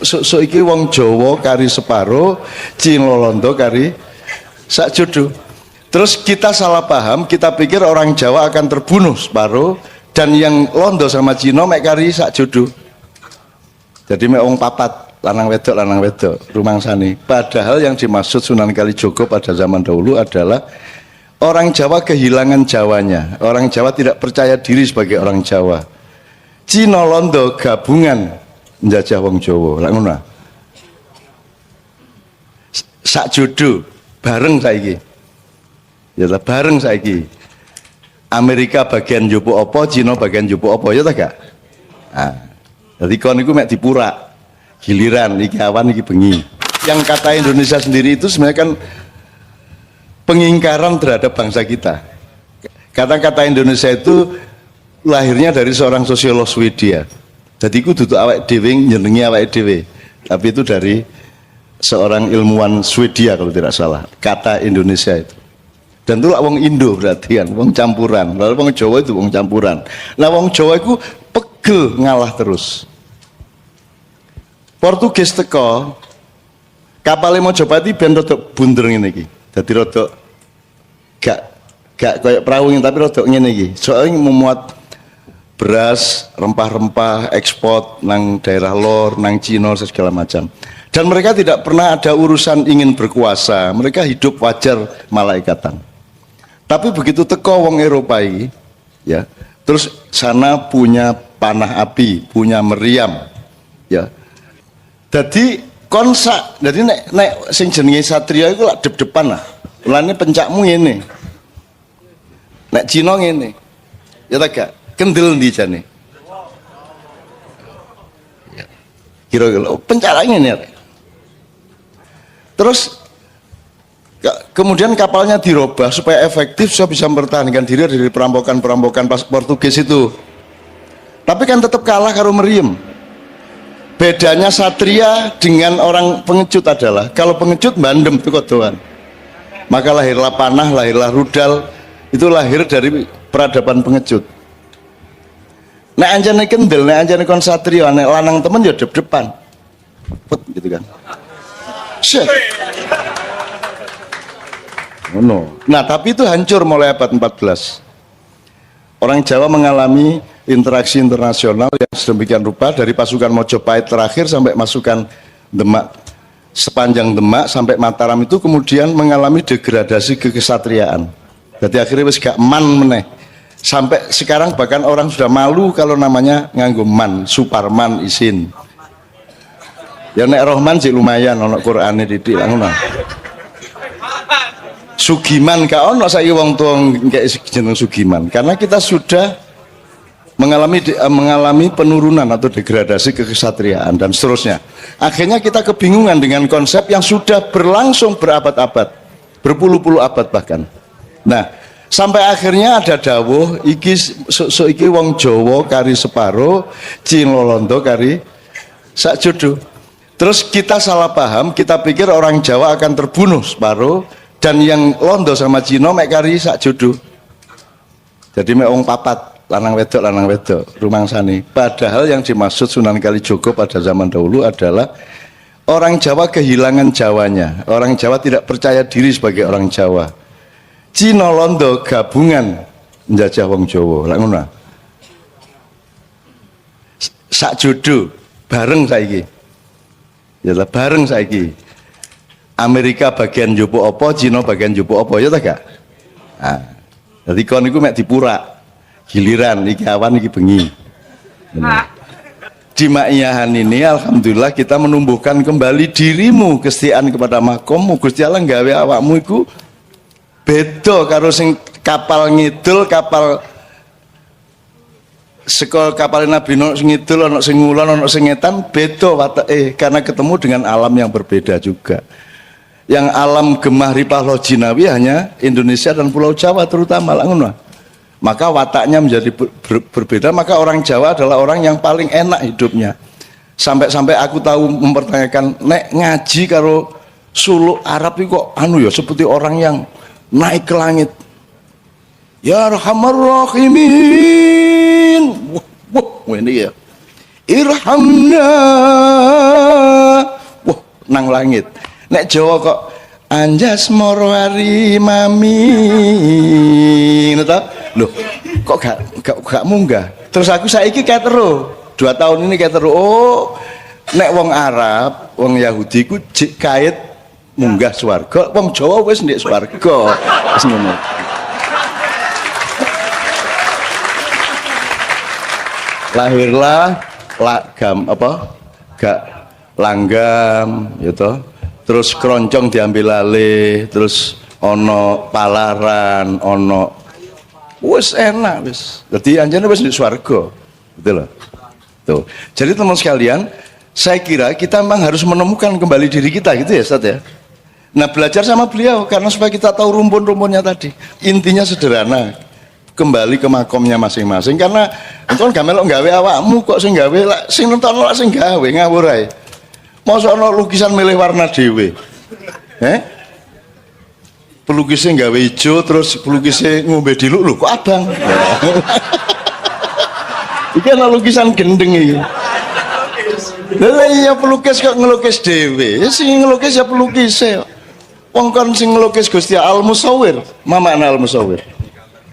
sok iki wong Jawa kari separo, Cina Londo kari sak jodoh. Terus kita salah paham, kita pikir orang Jawa akan terbunuh separuh dan yang Londo sama Cina mek kari sak jodoh. Jadi mek wong papat, lanang wedok rumangsane. Padahal yang dimaksud Sunan Kalijogo pada zaman dahulu adalah orang Jawa kehilangan Jawanya. Orang Jawa tidak percaya diri sebagai orang Jawa. Cina Londo gabungan menjajah wong Jawa. Lah ngono. Sak jodoh bareng saiki. Ya lah bareng saiki. Amerika bagian njupuk apa, Cina bagian njupuk apa, ya ta gak? Nah, jadi kon iku mek dipurak. Giliran iki awan iki bengi. Yang kata Indonesia sendiri itu sebenarnya kan pengingkaran terhadap bangsa kita. Kata-kata Indonesia itu lahirnya dari seorang sosiolog Swedia. Jadi itu duduk awake dhewe nyenengi awake dhewe. Tapi itu dari seorang ilmuwan Swedia kalau tidak salah. Kata Indonesia itu. Dan itu wong Indo berarti kan, wong campuran. Lalu wong Jawa itu wong campuran. Nah wong Jawa itu pegel ngalah terus. Portugis teko, kapalnya Mojopati ben rodok bunder ngene iki. Dadi rodok gak kayak perahu tapi rodok ngene iki. Soalnya memuat beras, rempah-rempah, ekspor nang daerah lor, nang Cina segala macam. Dan mereka tidak pernah ada urusan ingin berkuasa. Mereka hidup wajar malaikatan. Tapi begitu teko wong Eropa ini, ya, terus sana punya panah api, punya meriam, ya. Jadi konsak, jadi nek sing jenenge satria itu lak dep-depan lah. Mulane pencakmu ngene. Nek Cina ngene. Ya ta gak? Kendel ndi jane? Ya. Kira-kira pencak ngene ya. Terus kemudian kapalnya dirubah supaya efektif supaya bisa mempertahankan diri dari perampokan-perampokan Portugis itu. Tapi kan tetap kalah karo meriam. Bedanya satria dengan orang pengecut adalah kalau pengecut bandem itu kodoan. Maka lahirlah panah, lahirlah rudal, itu lahir dari peradaban pengecut. Nek anjane kendel, nek anjane kon satria, nek lanang temen ya dep-depan. Pet gitu kan. Set. Oh no. Nah, tapi itu hancur mulai abad 14. Orang Jawa mengalami interaksi internasional yang sedemikian rupa dari pasukan Mojopahit terakhir sampai masukan Demak, sepanjang Demak sampai Mataram itu kemudian mengalami degradasi kekesatriaan. Jadi akhirnya wis gak man meneh. Sampai sekarang bahkan orang sudah malu kalau namanya nganggo man, Suparman isin. Ya nek Rohman sih lumayan ono Qur'ane didik lah ngono. Sugiman gak ono saiki wong tuwa ngek jeneng Sugiman karena kita sudah mengalami penurunan atau degradasi kekesatriaan dan seterusnya. Akhirnya kita kebingungan dengan konsep yang sudah berlangsung berabad-abad, berpuluh-puluh abad bahkan. Nah, sampai akhirnya ada dawuh iki iki wong Jawa kari separo, Cina Londo kari sak jodoh. Terus kita salah paham, kita pikir orang Jawa akan terbunuh separuh dan yang Londo sama Cina mek kari sak jodoh. Jadi mek wong papat, lanang wedok rumangsane. Padahal yang dimaksud Sunan Kalijogo pada zaman dahulu adalah orang Jawa kehilangan Jawanya. Orang Jawa tidak percaya diri sebagai orang Jawa. Cina Londo gabungan menjajah wong Jawa. Lah ngono. Sak jodoh bareng saiki. Ya lah bareng saiki. Amerika bagian njupuk apa, Cina bagian njupuk apa, ya ta gak? Nah, jadi kon iku mek dipurak. Giliran iki awan iki bengi. Di Ma'iyahan ini alhamdulillah kita menumbuhkan kembali dirimu, kesetiaan kepada makommu. Gusti Allah nggawe awakmu iku beda karo sing kapal ngidul, kapal sekol kapal Nabi Nuh sing ngidul ana sing ngulon ana sing ngetan beda watake karena ketemu dengan alam yang berbeda juga. Yang alam gemah ripah lojinawi hanya Indonesia dan Pulau Jawa terutama lah ngono. Maka wataknya menjadi berbeda, maka orang Jawa adalah orang yang paling enak hidupnya. Sampai-sampai aku tahu mempertanyakan, nek ngaji karo suluk Arab itu kok anu ya seperti orang yang naik ke langit. Ya Arhamar Rahimin. Wah ini ya. Irhamna nang langit. Nek Jawa kok anjas moro ari mami ngono ta. Loh, kok gak munggah. Terus aku saiki ketero. 2 tahun ini ketero. Oh, nek wong Arab, wong Yahudi ku jek kait munggah swarga, wong Jawa wis ndek swarga. Wis ngono. Lahirlah gak langgam gitu, terus keroncong diambil alih, terus ono palaran, ono wis enak wis. Jadi anjane wis di swarga. Gitu loh. Tuh. Jadi teman sekalian, saya kira kita memang harus menemukan kembali diri kita gitu ya, Ustaz ya. Nah, belajar sama beliau karena supaya kita tahu rumpun-rumpunnya tadi. Intinya sederhana. Kembali ke makomnya masing-masing karena engkon gak melok gawe awakmu kok sing gawe lak sing nentokno lak sing gawe ngawur ae. Mosok ana lukisan milih warna dhewe. Pelukisnya gawe ijo terus pelukisnya ngombe diluk lho kok abang. Iki ana lukisan gendeng iki. Lha iya pelukis kok ngelukis dhewe. Sing ngelukis ya pelukise. Wong kon sing ngelukis Gusti Al-Musawwir. Mamana Al-Musawwir.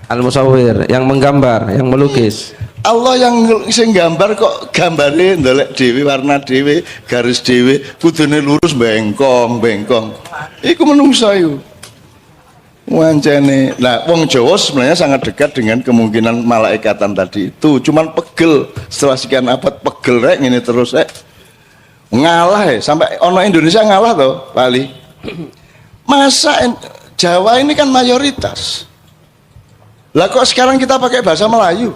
Al-Musawwir, yang menggambar, yang melukis. Allah yang sing gambar kok gambare ndelek dhewe warna dhewe, garis dhewe, kudune lurus bengkong. Iku menungsa iku. Wancane. Nah, wong Jawa sebenarnya sangat dekat dengan kemungkinan malaikatan tadi itu. Cuman pegel setelah sekian abad pegel rek ngene terus ngalah sampai ono Indonesia ngalah toh, Bali. Masa Jawa ini kan mayoritas. Lah kok sekarang kita pakai bahasa Melayu?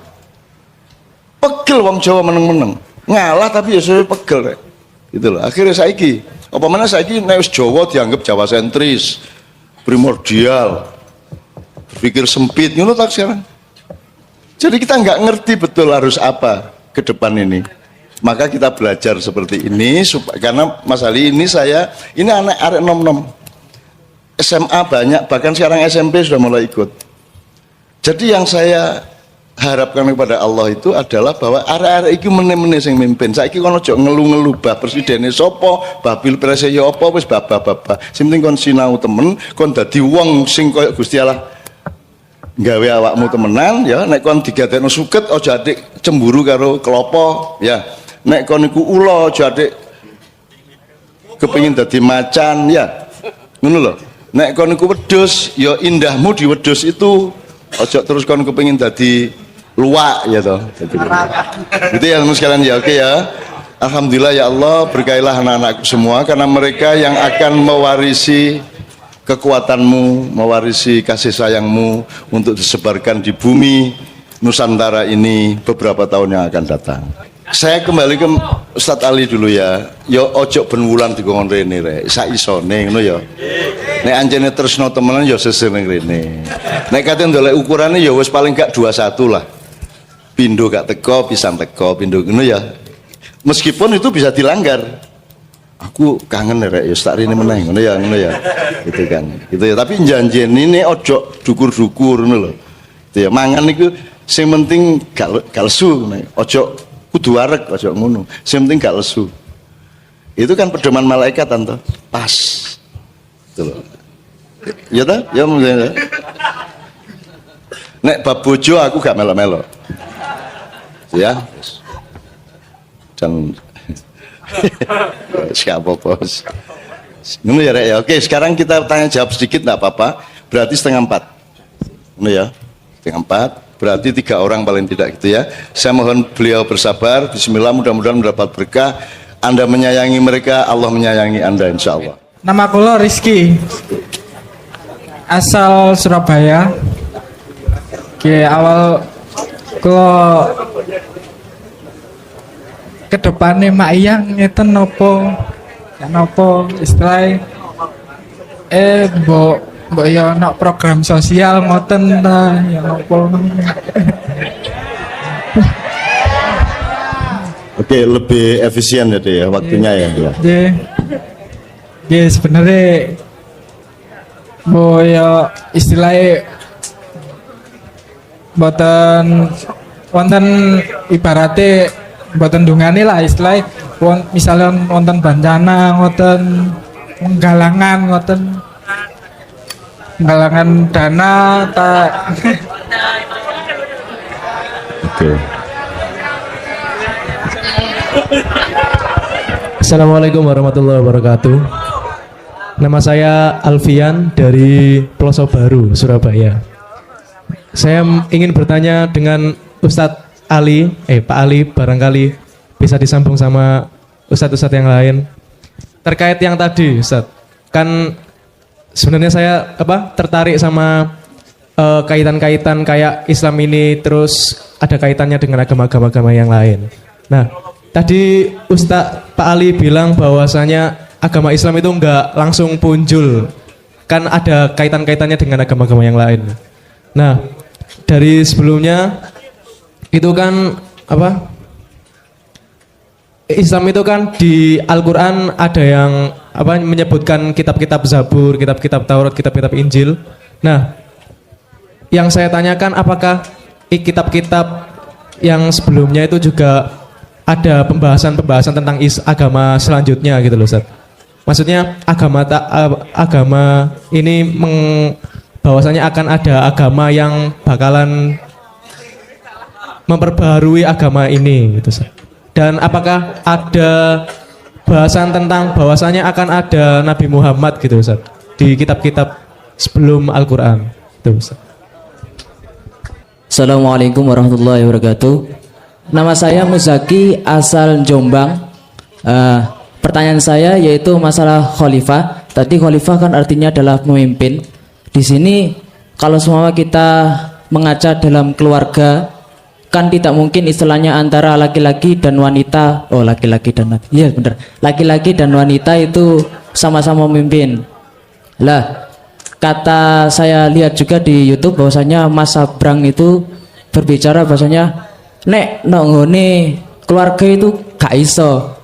Pegel wong Jawa meneng-meneng. Ngalah tapi ya suwe pegel rek. Gitu loh. Akhirnya saiki, apa mana saiki nek wis Jawa dianggap Jawa sentris, primordial, berpikir sempit ngono tak sekarang. Jadi kita nggak ngerti betul harus apa ke depan ini. Maka kita belajar seperti ini karena Mas Ali ini ini anak arek nom-nom. SMA banyak, bahkan sekarang SMP sudah mulai ikut. Jadi yang saya harapkan kepada Allah itu adalah bahwa arek-arek iki meneh-meneh sing mimpin. Saiki kono aja ngelu-ngelu bah presidene sapa, bah pilprese ya apa wis baba-baba. Sing penting kon sinau temen, kon dadi wong sing koyo Gusti Allah gawe awakmu temenan ya. Nek kon digadekno suket aja adik cemburu karo kelopo ya. Nek kon iku ula aja adik kepengin dadi macan ya. Ngono lho. Nek kon iku wedhus ya indahmu di wedhus itu. Ojo terus kon kepengin dadi luwak ya toh. Gitu ya teman sekalian ya, oke ya. Alhamdulillah ya Allah, berkailah anak-anakku semua karena mereka yang akan mewarisi kekuatanmu, mewarisi kasih sayangmu untuk disebarkan di bumi Nusantara ini beberapa tahun yang akan datang. Saya kembali ke Ustadz Ali dulu ya. Yo ojo ben wulan dikon rene rek. Sak isone ngono ya. Nek anjene tresno temenan ya sesir ning rene. Nek kate ndolek ukurane ya wis paling gak 21 lah. Pindho gak teko, pisan teko, pindho ngono ya. Meskipun itu bisa dilanggar. Aku kangen rek ya tak rene meneh ngono ya, Gitu kan. Gitu ya, tapi janjene ini ojo dukur-dukur ngono lho. Gitu ya, mangan niku sing penting gak lesu ngono. Ojo kudu wareg, ojo ngono. Sing penting gak lesu. Itu kan pedoman malaikat tante. Pas. Gitu loh. Ya ta? Ya mungkin ya. Nek bab bojo aku gak melo-melo. Ya. Dan siapa bos? Ngono ya rek ya. Oke, sekarang kita tanya jawab sedikit enggak apa-apa. Berarti 3:30. Ngono ya. 3:30. Berarti 3 orang paling tidak gitu ya. Saya mohon beliau bersabar. Bismillah, mudah-mudahan mendapat berkah. Anda menyayangi mereka, Allah menyayangi Anda insya Allah. Nama kula Rizky, asal Surabaya. Oke, awal kula kedepannya Mak Iyang ngeten nopo istilahnya mbok ya ono program sosial ngoten ta ya nopo. Oke, lebih efisien ya waktunya ya. Ya sebenarnya boyo istilahnya boten wonten ibaratnya mboten dungane lah istilah misalnya wonten bencana ngoten nggalangan dana tak Oke. Assalamualaikum warahmatullahi wabarakatuh. Nama saya Alfian dari Pelosok Baru, Surabaya. Saya ingin bertanya dengan Ustadz Ali, Pak Ali, barangkali bisa disambung sama Ustadz-Ustadz yang lain. Terkait yang tadi, Ustadz, kan sebenarnya saya tertarik sama kaitan-kaitan kayak Islam ini, terus ada kaitannya dengan agama-agama yang lain. Nah, tadi Ustadz Pak Ali bilang bahwasanya agama Islam itu enggak langsung punjul, kan ada kaitan-kaitannya dengan agama-agama yang lain. Nah, dari sebelumnya itu kan Islam itu kan di Al-Quran ada yang menyebutkan kitab-kitab Zabur, kitab-kitab Taurat, kitab-kitab Injil. Nah, yang saya tanyakan apakah kitab-kitab yang sebelumnya itu juga ada pembahasan-pembahasan tentang agama selanjutnya gitu loh, Ustaz. Maksudnya agama ini bahwasanya akan ada agama yang bakalan memperbaharui agama ini gitu, Ustaz. Dan apakah ada bahasan tentang bahwasanya akan ada Nabi Muhammad gitu, Ustaz, di kitab-kitab sebelum Al-Qur'an itu, Ustaz. Assalamualaikum warahmatullahi wabarakatuh. Nama saya Muzaki, asal Jombang. Pertanyaan saya yaitu masalah khalifah. Tadi khalifah kan artinya adalah pemimpin. Di sini kalau semua kita mengaca dalam keluarga, kan tidak mungkin istilahnya antara laki-laki dan wanita. Iya benar. Laki-laki dan wanita itu sama-sama memimpin. Lah, kata saya lihat juga di YouTube bahwasanya Mas Sabrang itu berbicara bahwasanya nek nggone keluarga itu gak iso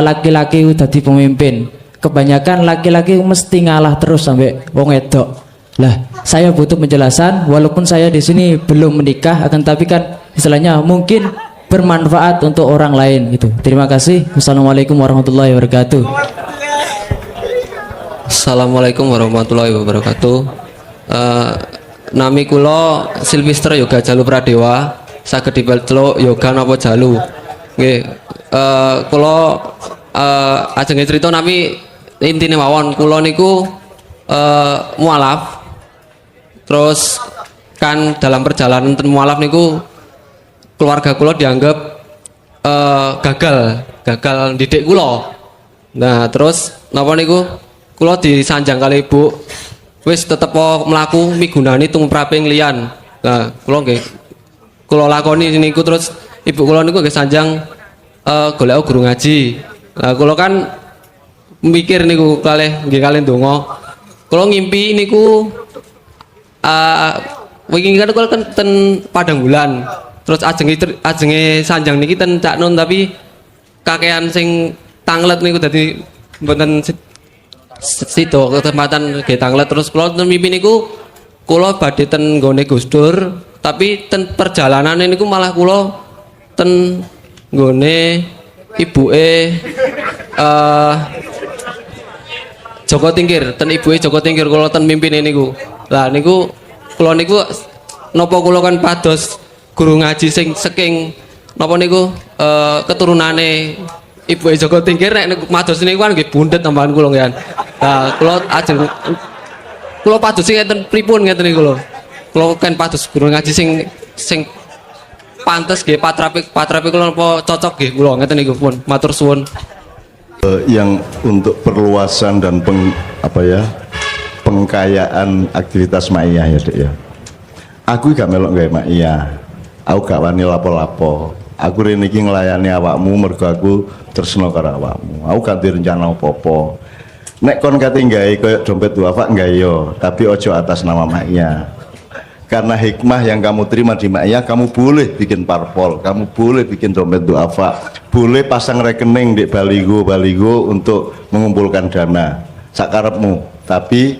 laki-laki udah di pemimpin. Kebanyakan laki-laki mesti ngalah terus sampai wong wedok. Lah, saya butuh penjelasan walaupun saya di sini belum menikah, akan tapi kan istilahnya mungkin bermanfaat untuk orang lain gitu. Terima kasih. Wassalamualaikum warahmatullahi wabarakatuh. Assalamualaikum warahmatullahi wabarakatuh. Nami kula Silvester Yoga Jalu Pradewa, saged dipeluk Yoga napa Jalu. Nggih, kula ajeng crita nami intine mawon kula niku mualaf. Terus kan dalam perjalanan ten mualaf niku keluarga kula dianggap gagal didik kula. Nah, terus napa niku kula disanjang kali ibu, wis tetep mlaku migunani tumrape liyan. Nah, kula lakoni niku, terus ibu kula niku nggih sanjang golek guru ngaji. Nah, kula kan mikir niku kalih ndonga. Kula ngimpi niku wingi kan kula ten Padang Bulan. Terus ajenge sanjang niki ten Cak Nun, tapi kakean sing tanglet niku dadi mboten situ kesempatan nggih tanglet. Terus kula mimpi niku kula badhe ten nggone Gus Dur, tapi ten perjalanan niku malah kula ten nggone ibuke Joko Tingkir, ten ibuke Joko Tingkir kula ten mimpine niku. Lah niku kula niku napa kula kan pados guru ngaji sing saking napa niku keturunane ibu Joko Tingkir, nek mados niku kan nggih bundet tambahan kula nggih. Nah, kula ajeng kula pados sing ngeten pripun ngeten niku lho. Kula kan pados guru ngaji sing pantes nggih patrape kula apa cocok nggih kula ngeten niku pun. Matur suwun. Yang untuk perluasan dan pengkayaan aktivitas Ma'iyah ya, Dek ya. Aku gak melok gawe Ma'iyah. Aku gak wani lapo-lapo. Aku rene iki nglayani awakmu mergo aku tresna karo awakmu. Aku gak direncana apa-apa. Nek kon kate gawe koyo dompet duafa gawe yo, tapi ojo atas nama Ma'iyah. Karena hikmah yang kamu terima di Ma'iyah, kamu boleh bikin parpol, kamu boleh bikin dompet duafa, boleh pasang rekening di baligo untuk mengumpulkan dana sakarepmu, tapi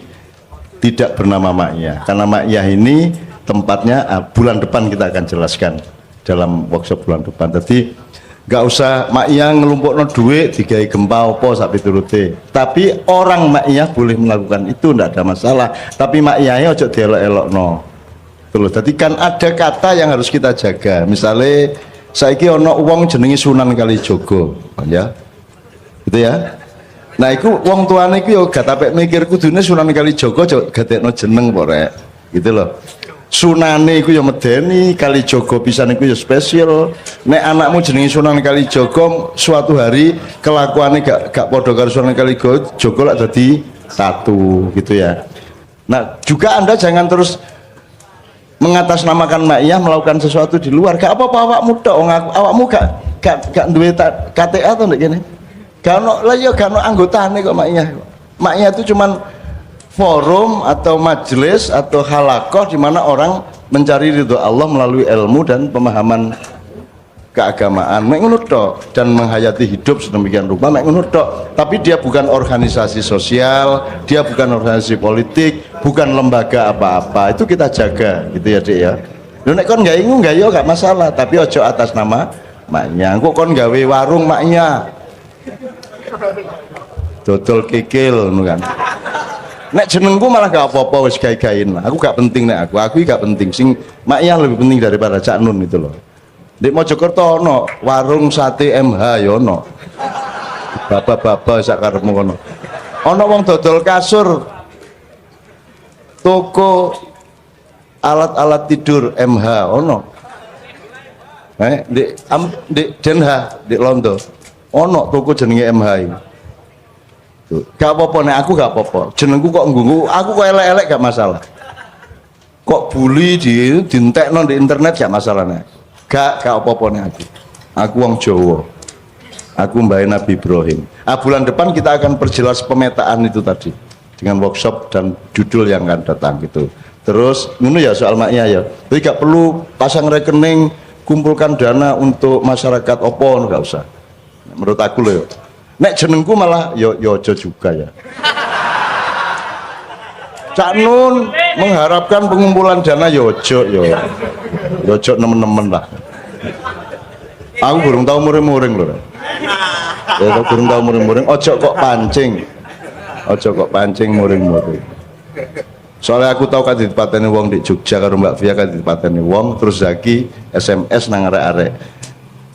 tidak bernama Ma'iyah. Karena Ma'iyah ini tempatnya bulan depan kita akan jelaskan dalam workshop bulan depan. Jadi nggak usah mak iya ngelumpukno duit digawe gempa apa sak piturute. Tapi orang mak iya boleh melakukan itu, ndak ada masalah. Tapi mak iya ojo dielok-elokno. Terus jadi kan ada kata yang harus kita jaga. Misalnya saiki ono wong jenenge Sunan Kalijaga, ya. Gitu ya. Nah, iku wong tuane iku yo gak tapek mikir kudune Sunan Kalijaga aja gadekno jeneng kok rek. Gitu loh. Sunane iku yo medeni, Kalijaga pisan iku yo spesial. Nek anakmu jenenge Sunan Kalijaga suatu hari kelakuannya gak padha karo Sunan Kalijaga lak dadi satu gitu ya. Nah, juga Anda jangan terus mengatasnamakan mak iya melakukan sesuatu di luar. Gak apa-apa awakmu tok, awakmu gak duwe KTA to ndek kene. Gak ono lah ya gak ono anggotane kok mak iya. Mak iya itu cuman forum atau majelis atau halakoh di mana orang mencari ridho Allah melalui ilmu dan pemahaman keagamaan. Mek ngono tok, dan menghayati hidup sedemikian rupa mek ngono tok. Tapi dia bukan organisasi sosial, dia bukan organisasi politik, bukan lembaga apa-apa. Itu kita jaga gitu ya, Dik ya. Lho nek kon gak ingu gak yo gak masalah, tapi ojo atas nama maknya. Kok kon gawe warung maknya. Dodol kikil ngono kan. Nek jenengku malah gak apa-apa wis gawe-gawein. Aku gak penting nek aku gak penting. Sing maknya lebih penting daripada Cak Nun itu loh. Di Mojokerto ono warung sate MH ya ono. Baba-baba sak karepmu kono. Ono wong dodol kasur. Toko alat-alat tidur MH ono. Di Denha, di Londo. Ono toko jenenge MH iki. Tuh, gak apa-apa nek aku gak apa-apa. Jenengku kok nggugu, aku kok elek-elek gak masalah. Kok bully dientekno di internet gak masalah nek. Gak apa-apa nih aku wong Jawa, aku mbak Nabi Ibrahim. Bulan depan kita akan perjelas pemetaan itu tadi dengan workshop dan judul yang akan datang gitu. Terus ini ya soal maknya ya, jadi gak perlu pasang rekening kumpulkan dana untuk masyarakat opo, nggak usah. Menurut aku loh, nek jenengku malah yo ojo juga ya. Cak Nun mengharapkan pengumpulan dana yo ojo nemen-nemen lah. Aku burung tahu muring-muring loh. Ya burung tahu muring-muring. Ojo kok pancing muring-muring. Soalnya aku tahu kan ditipateni wong di Jogja karo Mbak Via kan ditipateni wong terus Zaki SMS nang arek-arek.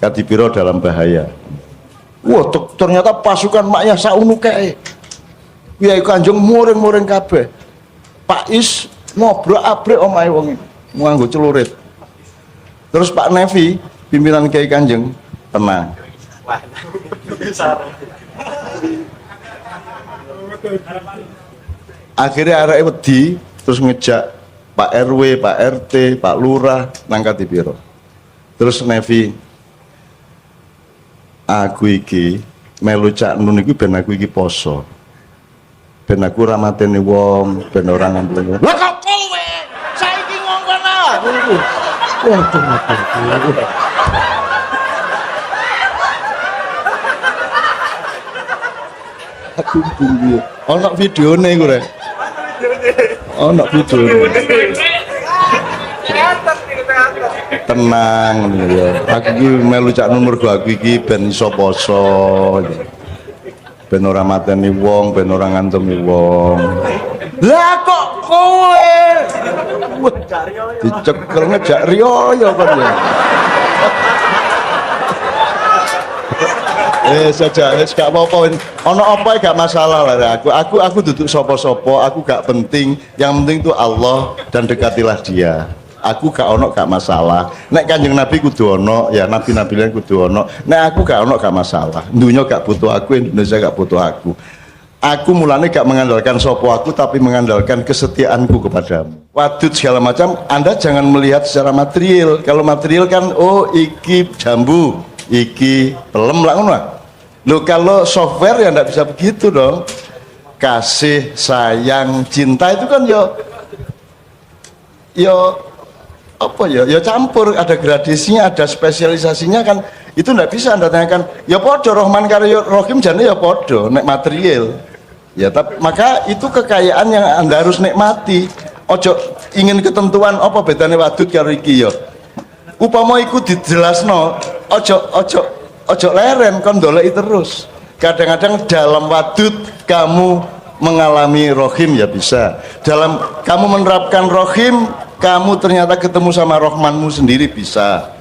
Kadipiro dalam bahaya. Wah, ternyata pasukan maknya saunu kae. Kiai Kanjeng muring-muring kabeh. Pak Is ngobrak-abrik omahe wong iki. Nganggo celurit. Terus Pak Nevi, pimpinan Kiai Kanjeng, tenang. Akhirnya arek wedi terus ngejak Pak RW, Pak RT, Pak Lurah nangkat di biro. Terus Nevi, aku iki melu Cak Nun iki ben aku iki poso. Ben aku ora mateni wong, ben ora ngampuni. Lah kok kowe saiki ngongkon aku. Waduh. Aku tunggu. Ono videone iku rek. Ono videone. Tenang ya. Aku iki melu Cak Nun mergo aku iki ben iso poso. Ben ora mateni wong, ben ora ngantemi wong. Lah kok kowe dicekel ngejak riyo kan ya. Saja, gak apa-apa. Ono apa gak masalah lah aku duduk sopo-sopo, aku gak penting. Yang penting itu Allah dan dekatilah dia. Aku gak ono gak masalah. Nek Kanjeng Nabi kudu ono, ya nabi-nabi lain kudu ono. Nek aku gak ono gak masalah. Dunia gak butuh aku, Indonesia gak butuh aku. Aku mulanya gak mengandalkan sopo aku, tapi mengandalkan kesetiaanku kepadamu. Wadud segala macam, Anda jangan melihat secara material. Kalau material kan, oh iki jambu, iki pelem lah ngono. Loh kalau software ya ndak bisa begitu dong. Kasih, sayang, cinta itu kan yo apa ya? Ya campur, ada gradasinya, ada spesialisasinya kan. Itu ndak bisa Anda tanyakan. Ya podo Rahman karo Rohim jane ya podo nek material. Ya tapi maka itu kekayaan yang Anda harus nikmati. Ojo ingin ketentuan apa bedanya wadud karo iki ya. Upama iku dijelasno, ojo leren kon ndoleki terus. Kadang-kadang dalam wadud kamu mengalami rohim ya bisa. Dalam kamu menerapkan rohim, kamu ternyata ketemu sama rohmanmu sendiri bisa.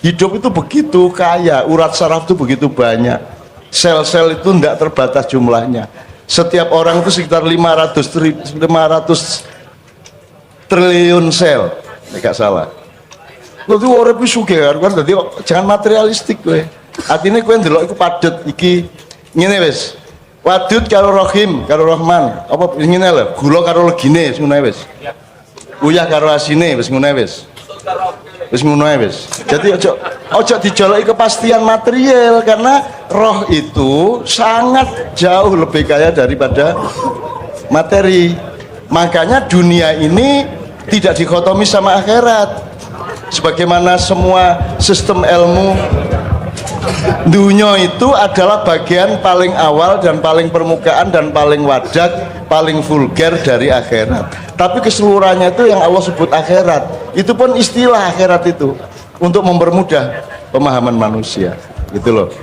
Hidup itu begitu kaya, urat saraf itu begitu banyak. Sel-sel itu tidak terbatas jumlahnya. Setiap orang itu sekitar 500 triliun sel, enggak salah. Lu tuh urip wis sugih kan, dadi jangan materialistik kowe. Artine kowe ndelok iku padet iki ngene wis. Wadud karo rohim, karo rahman. Apa ngene lho, gula karo legine wis ngono wis. Uyah karo asine wis ngono wis. Wis ngono wis. Jadi ojo dijoloki kepastian material karena roh itu sangat jauh lebih kaya daripada materi. Makanya dunia ini tidak dikotomi sama akhirat. Sebagaimana semua sistem ilmu dunia itu adalah bagian paling awal dan paling permukaan dan paling wadak, paling vulgar dari akhirat. Tapi keseluruhannya itu yang Allah sebut akhirat. Itu pun istilah akhirat itu untuk mempermudah pemahaman manusia. Gitu loh.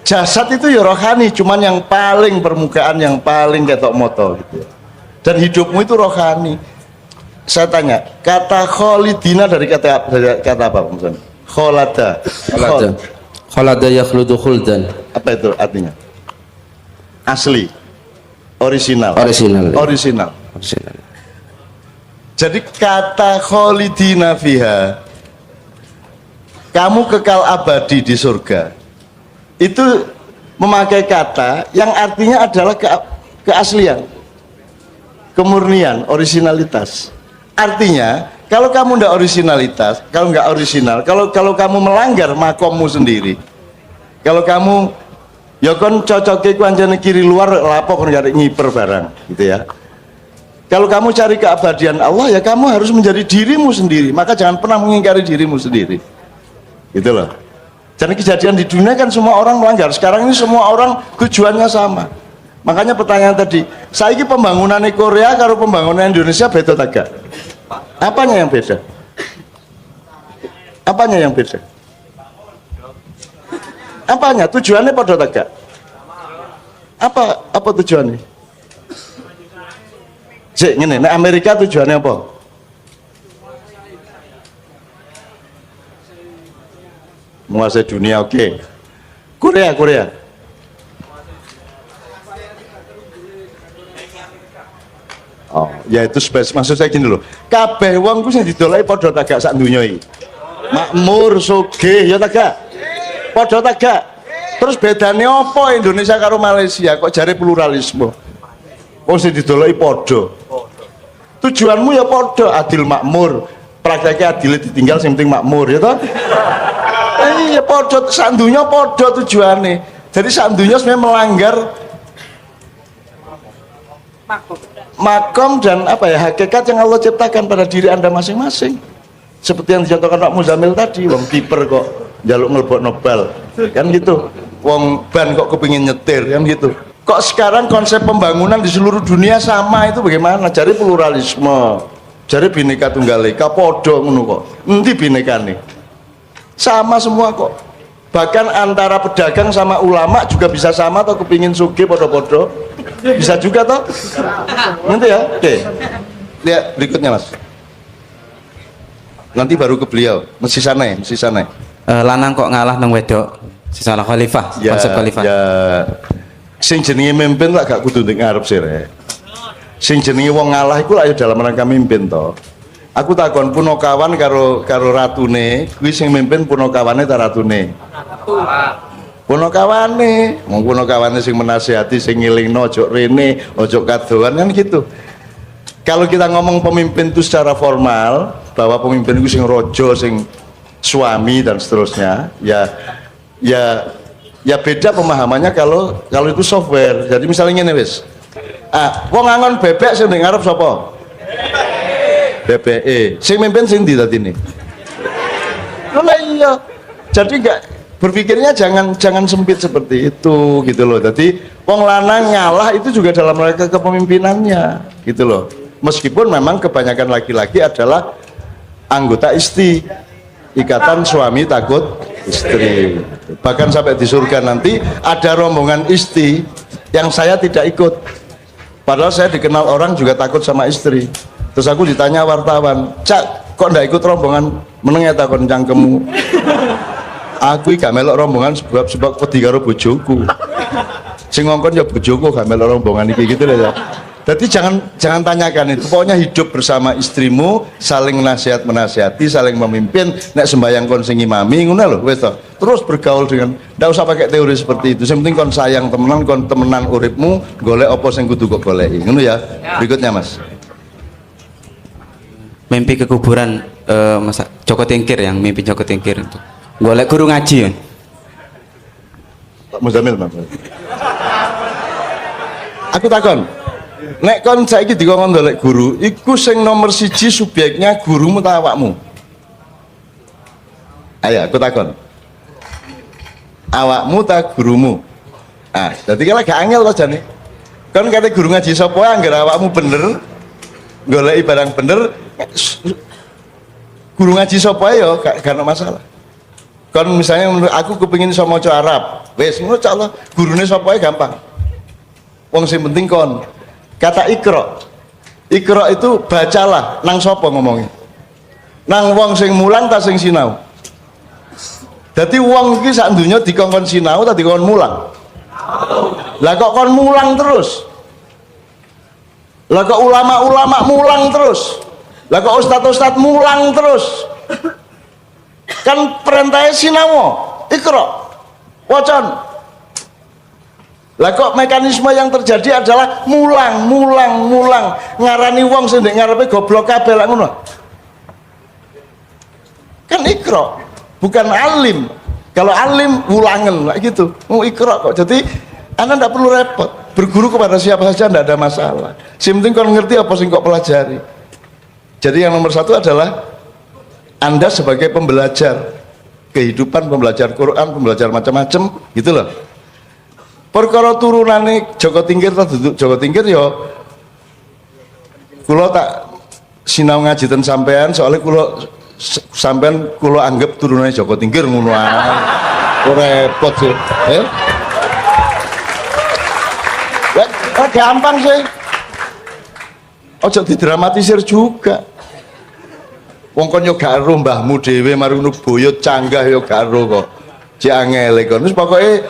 Jasad itu ya rohani, cuman yang paling permukaan, yang paling ketok moto gitu. Dan hidupmu itu rohani. Saya tanya, kata kholidina dari kata apa maksudnya? Kholada. Kholada yakhludu khuldan. Apa itu artinya? Asli. Orisinal. Orisinal. Jadi kata kholidina fiha, kamu kekal abadi di surga, itu memakai kata yang artinya adalah keaslian, kemurnian, orisinalitas. Artinya kalau kamu ndak orisinalitas, kalau nggak orisinal, kalau kamu melanggar makommu sendiri, kalau kamu ya kon cocoke ku anjane kiri luar lapo kon gak ngiper barang gitu ya. Kalau kamu cari keabadian Allah ya kamu harus menjadi dirimu sendiri, maka jangan pernah mengingkari dirimu sendiri. Gitu loh. Jadi kejadian di dunia kan semua orang melanggar. Sekarang ini semua orang tujuannya sama. Makanya pertanyaan tadi, saiki pembangunan Korea karo pembangunan Indonesia beda tak gak? Apanya yang beda? Apanya yang beda? Apanya? Tujuannya pada tak gak? Apa tujuannya? Cek ngene, nek Amerika tujuannya apa? Menguasai dunia, oke. Korea. Oh, ya itu maksud saya gini loh. Kabeh wong ku sing didolaki padha tak gak sak donya iki. Makmur, sugih, ya tak gak? Padha tak gak? Terus bedane apa Indonesia karo Malaysia kok jare pluralisme? Wong sing didolaki padha. Tujuanmu ya padha, adil makmur. Prakteknya adil ditinggal sing penting makmur, ya toh? Iya padha, sak donya padha tujuane. Jadi sak donya sebenarnya melanggar makom dan apa ya hakikat yang Allah ciptakan pada diri Anda masing-masing. Seperti yang dicontohkan Pak Muzamil tadi, wong kiper kok njaluk ngelebokno bal, kan gitu. Wong ban kok kepingin nyetir, kan gitu. Kok sekarang konsep pembangunan di seluruh dunia sama itu bagaimana? Cari pluralisme, cari bineka tunggal ika, podo ngono kok. Endi binekane? Sama semua kok. Bahkan antara pedagang sama ulama juga bisa sama atau kepingin sugih podo-podo. Bisa juga toh? Nanti ya. Oke. Lihat berikutnya Mas. Nanti baru ke beliau. Mesti sana. Lanang kok ngalah nang wedok. Salah khalifah, ya, konsep khalifah. Ya. Sing jenenge mimpin lah gak kudu ning ngarep sih rek. Sing jenenge wong ngalah iku lah ya dalam rangka mimpin toh. Aku takon punokawan karo ratune, kuwi sing mimpin punokawane ta ratune? Punokawane, wong punokawane sing menasihati, sing ngilingno ojo rene, ojo kadoan kan gitu. Kalau kita ngomong pemimpin itu secara formal, bahwa pemimpin itu sing rojo, sing suami dan seterusnya, ya beda pemahamannya kalau itu software. Jadi misalnya ngene wis. Wong ngangon bebek sing ning ngarep sapa? BPE. Sing mimpin sing ndi tadi ini? Lah iya. Jadi enggak berpikirnya jangan sempit seperti itu gitu loh. Jadi wong lanang ngalah itu juga dalam rangka kepemimpinannya gitu loh. Meskipun memang kebanyakan laki-laki adalah anggota istri, ikatan suami takut istri. Bahkan sampai di surga nanti ada rombongan istri yang saya tidak ikut, padahal saya dikenal orang juga takut sama istri. Terus aku ditanya wartawan, Cak, kok ndak ikut rombongan meneng ta kon cangkemmu? Aku gak melok rombongan sebab wedi karo bojoku. Sing ngongkon ya bojoku gak melok rombongan iki gitu ya. Jadi jangan tanyakan itu. Pokoknya hidup bersama istrimu, saling nasihat menasihati, saling memimpin. Nek sembayang kon sing imami ngono lho wis to. Terus bergaul dengan, ndak usah pakai teori seperti itu. Yang penting kon sayang temenan, kon temenan uripmu, golek apa sing kudu kok goleki. Ngono ya. Berikutnya Mas. Mimpi ke kuburan Mas Joko Tingkir, yang mimpi Joko Tingkir itu golek guru ngaji ya. Pak Muzamil Mas. Aku takon, nek kon saiki dikongkon golek guru, iku sing nomor siji subjeknya gurumu ta awakmu? Ayo aku takon, awakmu ta gurumu? Ah, jadi kalau gak angel loh jane. Kon kate guru ngaji sapa anggere awakmu bener, goleki barang bener, guru ngaji sapa ya gak ono masalah. Kon misalnya menurut aku kepengin iso maca Arab, wis ngono cak Allah, gurune sapa gampang. Wong sing penting kon. Kata ikra. Ikra itu bacalah, nang sapa ngomongnya? Nang wong sing mulang ta sing sinau? Dadi wong iki sak donya dikongkon sinau ta dikongkon mulang? Lah kok kon mulang terus? Lah kok ulama-ulama mulang terus? Lah kok ustaz-ustaz mulang terus? Kan perintahnya sinau, ikra, wacan. Lah kok mekanisme yang terjadi adalah mulang, ngarani wong sing ndek ngarepe goblok kabeh lak ngono. Kan ikra, bukan alim. Kalau alim ulangen lah gitu. Mau ikra kok. Jadi Anda tidak perlu repot. Berguru kepada siapa saja tidak ada masalah. Yang penting kau ngerti apa sing kok pelajari. Jadi yang nomor satu adalah Anda sebagai pembelajar kehidupan, pembelajar Quran, pembelajar macam-macam, gitu loh. Perkara turunane Joko Tingkir ta duduk Joko Tingkir ya kula tak sinau ngaji ten sampean soalnya kula sampean kula anggap turunane Joko Tingkir ngono ae. Repot sih. Gampang sih. Ojo didramatisir juga. Wong kon yo gak ero mbahmu dhewe mari ngono boyot canggah yo gak ero kok. Cek angel kon. Wis pokoke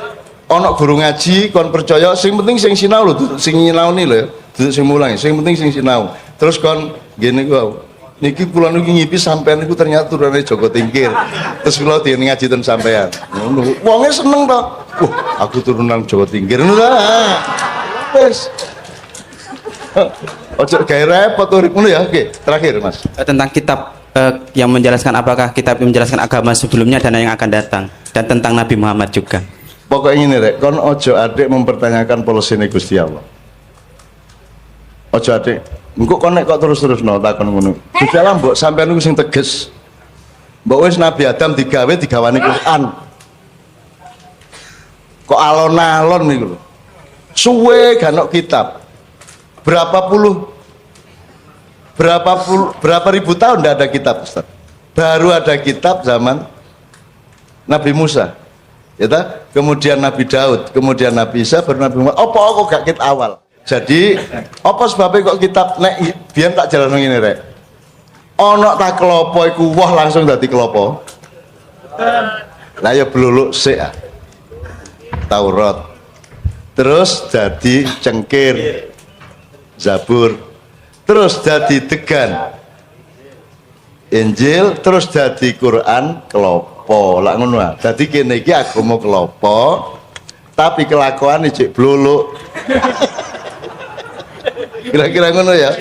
ana guru ngaji kon percaya sing penting sing sinau lho, sing nyinaoni lho, duduk sing mulang. Sing penting sing sinau. Terus kon ngene ku niki kula niki ngipi sampean niku ternyata turune Joko Tingkir. Terus kula dene ngaji ten sampean. Ngono. Wonge seneng to. Wah, aku turunan Joko Tingkir ngono ta. Wis. Ojo gawe repot urip ngono ya. Oke, terakhir Mas. Tentang kitab yang menjelaskan apakah kitab yang menjelaskan agama sebelumnya dan yang akan datang, dan tentang Nabi Muhammad juga. Pokoknya ini rek, kon ojo adik mempertanyakan polisine Gusti Allah. Ojo adik, engko kon nek kok terus-terus no takon ngono. Gusti Allah mbok sampean niku sing tegas. Mbok wis Nabi Adam digawani Quran. Kok alon-alon niku lho. Suwe gak ono kitab. Berapa ribu tahun tidak ada kitab, Ustaz. Baru ada kitab zaman Nabi Musa, ya ta? Kemudian Nabi Daud, kemudian Nabi Isa, baru Nabi Muhammad. Apa kok gak kitab awal? Jadi apa sebabnya kok kitab nek biyen tak jalan ngene rek. Ana ta klopo iku wah langsung dadi klopo. Lah ya bluluk sik. Taurat. Terus jadi cengkir. Zabur, terus jadi degan Injil, terus jadi Quran kelopo lak ngono ah. Dadi kene iki agama kelopo tapi kelakuan cek bluluk. Kira-kira ngono ya.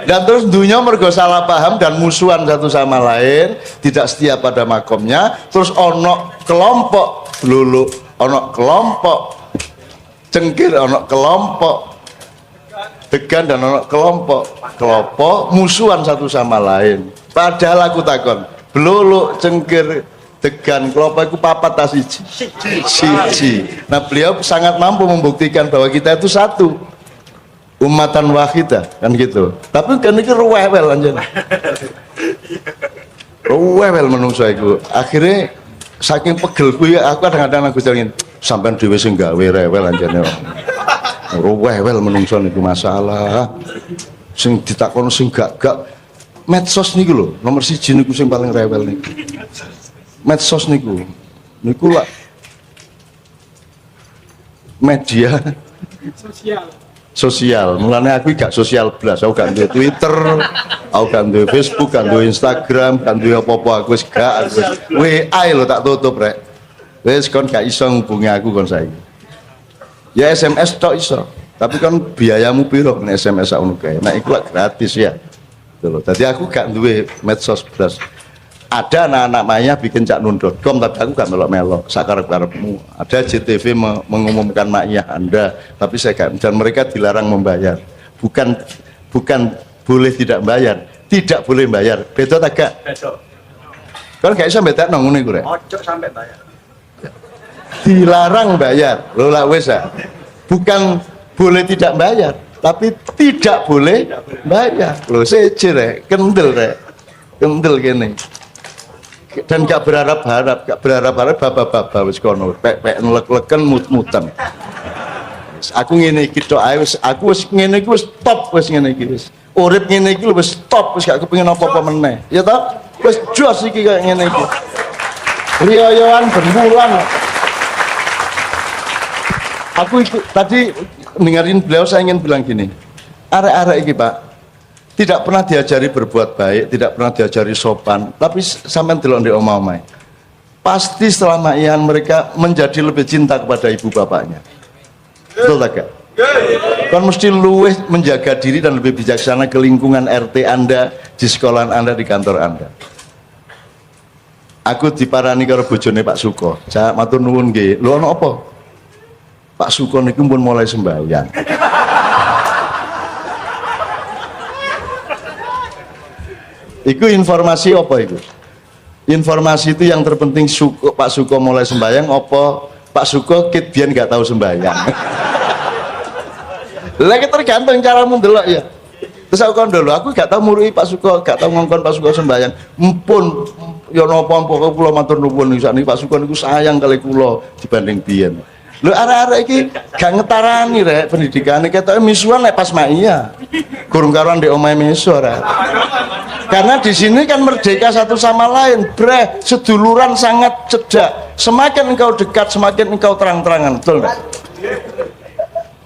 Dan terus dunia mergo salah paham dan musuhan satu sama lain, tidak setia pada makomnya, terus ono kelompok bluluk, ono kelompok cengkir, ono kelompok degan, dan ono kelompok musuhan satu sama lain. Padahal aku takon bluluk cengkir degan kelompok itu papat tas siji. Nah beliau sangat mampu membuktikan bahwa kita itu satu umatan wahidah kan gitu. Tapi kan ini rewel anjir. Rewel menungso iku. Akhirnya saking pegelku ya aku kadang-kadang aku celengin sampean dhewe sing gawe rewel anjene. Rewel menungso niku masalah. Sing ditakon sing gak medsos niku lho, nomor 1 niku sing paling rewel niku. Medsos niku. Niku lah media sosial. Mulane aku gak sosial blas, aku gak duwe Twitter, aku gak duwe Facebook, gak duwe Instagram, gak duwe apa-apa, aku wis gak. WA lho tak tutup rek. Wis kon gak iso ngubungi aku kon saiki. Ya SMS tok iso. Tapi kan biayamu piro nek SMS ngono kae. Nek iku gratis ya. Gitu loh. Jadi aku gak duwe medsos blas. Ada anak-anak Maya bikin caknun.com tapi aku gak melok-melok sakarep-karepmu. Ada JTV mengumumkan Maya Anda tapi saya gak, dan mereka dilarang membayar. Bukan boleh tidak bayar, tidak boleh bayar. Beda tak gak? Beda. Kan gak bisa beda nang ngene iku rek. Ojo sampai bayar. Dilarang bayar. Lho lah wis ya. Bukan boleh tidak bayar, tapi tidak boleh bayar. Lho seje rek, kendel rek. Kendel kene. Dan gak berharap-harap baba-baba wis kono pek nelek-leken mut-mutan. Aku ngene iki tok ae wis aku wis ngene iki wis top wis ngene iki wis. Urip ngene iki wis top wis gak kepengin apa-apa meneh. Ya toh? Wis jos iki kayak ngene iki. Riyoyoan berbulan. Aku tadi dengerin beliau saya ingin bilang gini. Arek-arek iki, Pak, tidak pernah diajari berbuat baik, tidak pernah diajari sopan, tapi sampai delok ndek omah-omah. Pasti setelah ma'ian mereka menjadi lebih cinta kepada ibu bapaknya. Betul tak gak? Kan mesti luwih menjaga diri dan lebih bijaksana ke lingkungan RT Anda, di sekolah Anda, di kantor Anda. Aku diparani karo bojone Pak Suko. Saya matur nuwun nggih. Lho ana apa? Pak Suko niku pun mulai sembahyang. Iku informasi apa itu? Informasi itu yang terpenting Pak Suko mulai sembahyang apa Pak Suko kit biyen gak tahu sembahyang. Lagi tergantung caramu ndelok ya. Terus aku dulu, aku gak tahu murui Pak Suko, gak tahu ngongkon Pak Suko sembahyang. Mumpun ya napa-napa kula matur nuwun sakniki Pak Suko niku sayang kali kula dibanding biyen. Lho arek-arek iki gak ngetarani rek pendidikane ketoke misuan nek pas maia. Gurung karuan ndek omahe misu ora. Karena di sini kan merdeka satu sama lain, bre, seduluran sangat cedak. Semakin engkau dekat, semakin engkau terang-terangan, betul nggak?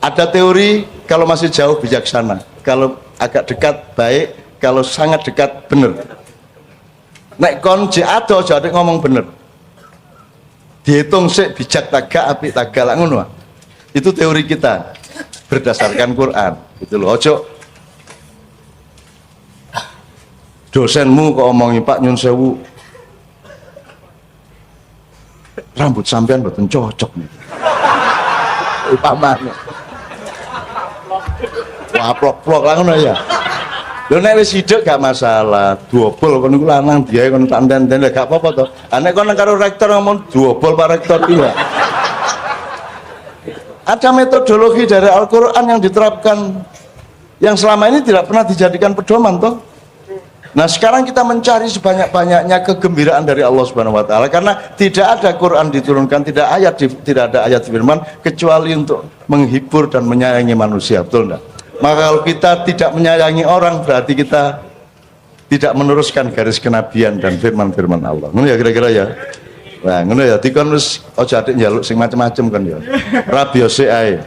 Ada teori kalau masih jauh bijaksana, kalau agak dekat baik, kalau sangat dekat bener. Nek kon ado jadi ngomong bener. Dihitung sik bijak tagak apik tagak lak ngono. Itu teori kita berdasarkan Quran. Gitu loh. Ojo dosenmu kok omongi Pak nyun sewu rambut sampean mboten cocok nih. Upamane. Wah plok-plok lah ngono ya. Lho nek wis hidup gak masalah, duobol kon niku lanang biae kon tak enten-enten gak apa-apa to. Nek kon karo rektor ngomong duobol Pak Rektor iki ya. Ada metodologi dari Al-Qur'an yang diterapkan yang selama ini tidak pernah dijadikan pedoman toh. Nah sekarang kita mencari sebanyak-banyaknya kegembiraan dari Allah Subhanahu Wa Taala karena tidak ada Quran diturunkan, tidak ada ayat firman kecuali untuk menghibur dan menyayangi manusia, betul enggak? Maka kalau kita tidak menyayangi orang berarti kita tidak meneruskan garis kenabian dan firman-firman Allah. Ngono ya kira-kira ya. Nah, ngono ya dikon wis aja atik njaluk sing macem-macem kan ya. Rabi sik ae.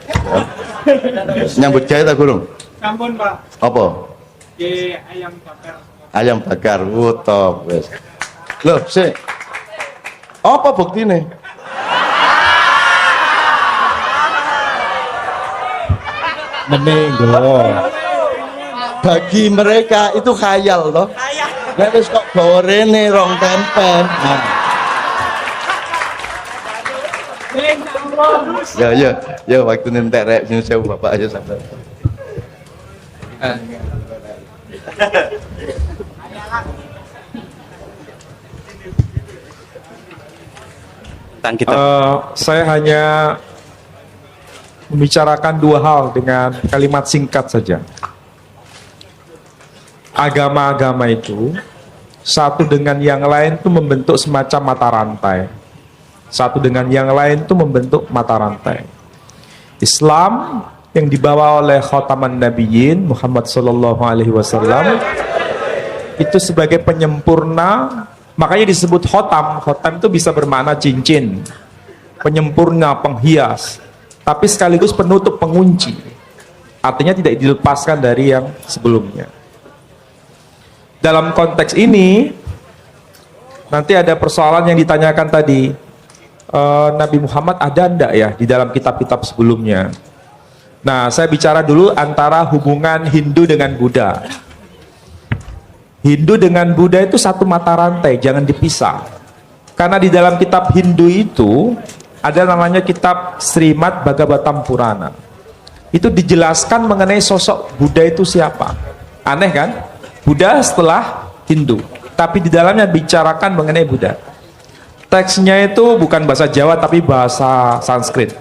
Nyambut gawe ta Gurung? Sampun, Pak. Apa? Ayam bakar. Ayam bakar, top wis. Loh, sik. Apa buktine? Menenggo. Bagi mereka itu khayal toh. Nek wis kok gawa rene rong tempen. Nah. Ya waktu nentek rek nyun sewu Bapak aja sampai. Tentang kita. Saya hanya membicarakan dua hal dengan kalimat singkat saja. Agama-agama itu satu dengan yang lain itu membentuk semacam mata rantai. Satu dengan yang lain itu membentuk mata rantai. Islam yang dibawa oleh khataman nabiyyin Muhammad sallallahu alaihi wasallam itu sebagai penyempurna, makanya disebut khotam. Khotam itu bisa bermakna cincin, penyempurna, penghias, tapi sekaligus penutup, pengunci. Artinya tidak dilepaskan dari yang sebelumnya. Dalam konteks ini nanti ada persoalan yang ditanyakan tadi, Nabi Muhammad ada enggak ya di dalam kitab-kitab sebelumnya. Nah, saya bicara dulu antara hubungan Hindu dengan Buddha. Hindu dengan Buddha itu satu mata rantai, jangan dipisah. Karena di dalam kitab Hindu itu ada namanya kitab Srimad Bhagavatam Purana. Itu dijelaskan mengenai sosok Buddha itu siapa. Aneh kan? Buddha setelah Hindu, tapi di dalamnya bicarakan mengenai Buddha. Teksnya itu bukan bahasa Jawa tapi bahasa Sanskrit.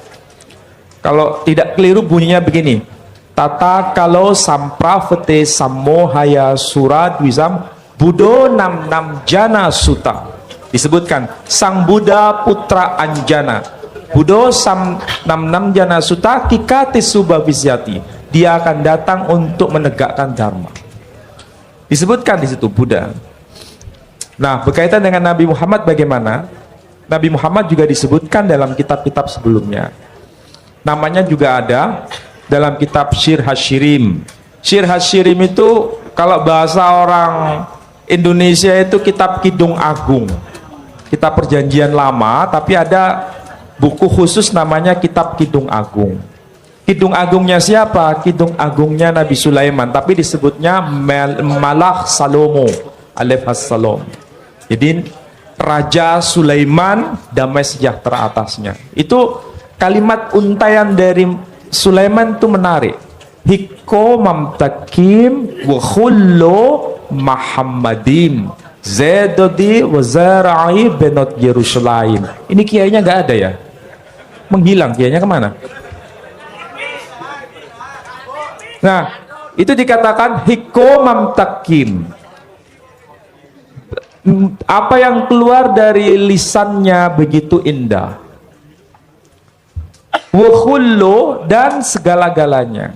Kalau tidak keliru bunyinya begini: Tata kalau sampravete samohaya suradwisam Buddho nam nam jana suta. Disebutkan Sang Buddha putra Anjana. Buddho sam nam nam jana suta kikati subhavisyati. Dia akan datang untuk menegakkan dharma. Disebutkan di situ Buddha. Nah, berkaitan dengan Nabi Muhammad bagaimana? Nabi Muhammad juga disebutkan dalam kitab-kitab sebelumnya. Namanya juga ada dalam kitab Syir Hasyirim. Syir Hasyirim itu kalau bahasa orang Indonesia itu kitab Kidung Agung, kitab perjanjian lama, tapi ada buku khusus namanya kitab Kidung Agung. Kidung Agungnya siapa? Kidung Agungnya Nabi Sulaiman, tapi disebutnya Malak Salomo alaihissalam. Jadi Raja Sulaiman, damai sejahtera atasnya. Itu kalimat untaian dari Sulaiman itu menarik. Hikko mamtakim wa khullo Muhammadim Zedodi wa zara'i benot Yerusalem. Ini kiainya nggak ada ya? Menghilang, kiainya kemana? Nah, itu dikatakan hikko mamtakim. Apa yang keluar dari lisannya begitu indah. Wakhullo, dan segala-galanya.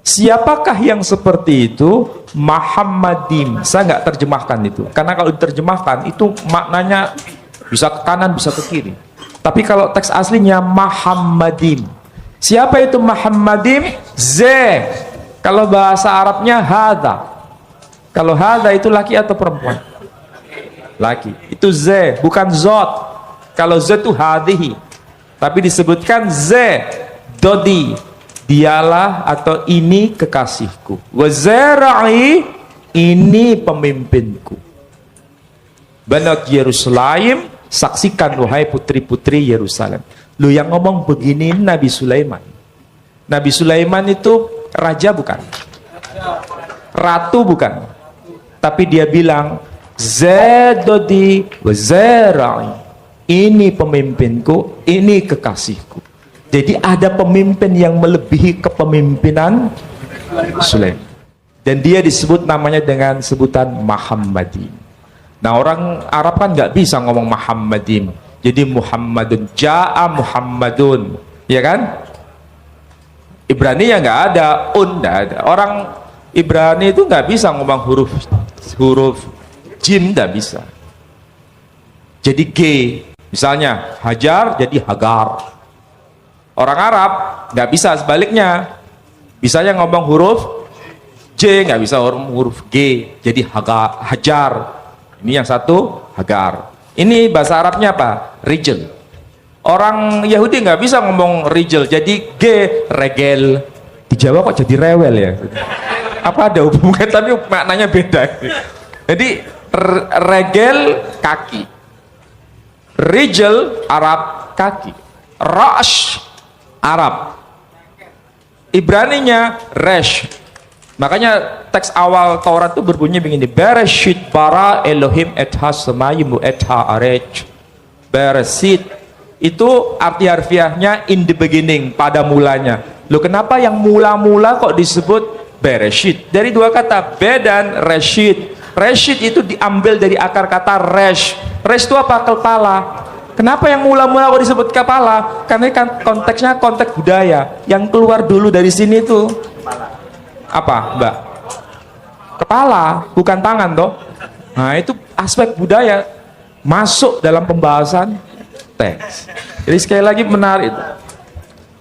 Siapakah yang seperti itu? Muhammadim. Saya nggak terjemahkan itu, karena kalau diterjemahkan itu maknanya bisa ke kanan bisa ke kiri. Tapi kalau teks aslinya Muhammadim. Siapa itu Muhammadim? Ze. Kalau bahasa Arabnya hada. Kalau hada itu laki atau perempuan? Laki. Itu ze, bukan zot. Kalau ze itu hadihi. Tapi disebutkan ze, dodi, dialah atau ini kekasihku. Wazara'i, ini pemimpinku. Banat Yerusalem, saksikan wahai putri-putri Yerusalem. Lu yang ngomong begini Nabi Sulaiman. Nabi Sulaiman itu raja bukan? Ratu bukan? Tapi dia bilang Zedodi wazara'i, ini pemimpinku, ini kekasihku. Jadi ada pemimpin yang melebihi kepemimpinan Sulaiman. Dan dia disebut namanya dengan sebutan Muhammadin. Nah, orang Arab kan nggak bisa ngomong Muhammadin. Jadi Muhammadun, Ja'a Muhammadun, ya kan? Ibrani ya nggak ada, nggak ada. Orang Ibrani itu nggak bisa ngomong huruf jim, nggak bisa. Jadi G, misalnya Hajar jadi Hagar. Orang Arab nggak bisa sebaliknya, bisanya ngomong huruf J, nggak bisa huruf G, jadi Hajar. Ini yang satu Hagar. Ini bahasa Arabnya apa? Rijal. Orang Yahudi nggak bisa ngomong rijal, jadi G, regel. Di Jawa kok jadi rewel ya? Apa ada hubungan? Tapi maknanya beda. Jadi regel kaki, rijal Arab kaki, rash Arab, Ibraninya resh. Makanya teks awal Taurat itu berbunyi begini: Bereshit bara Elohim et ha-samayim et ha-arech. Bereshit itu arti harfiahnya in the beginning, pada mulanya. Loh, kenapa yang mula-mula kok disebut Bereshit? Dari dua kata, be dan reshit. Rashid itu diambil dari akar kata resh. Resh itu apa? Kepala. Kenapa yang mula-mula kok disebut kepala? Karena kan konteksnya konteks budaya. Yang keluar dulu dari sini itu apa, Mbak? Kepala, bukan tangan toh. Nah, itu aspek budaya masuk dalam pembahasan teks. Jadi sekali lagi menarik.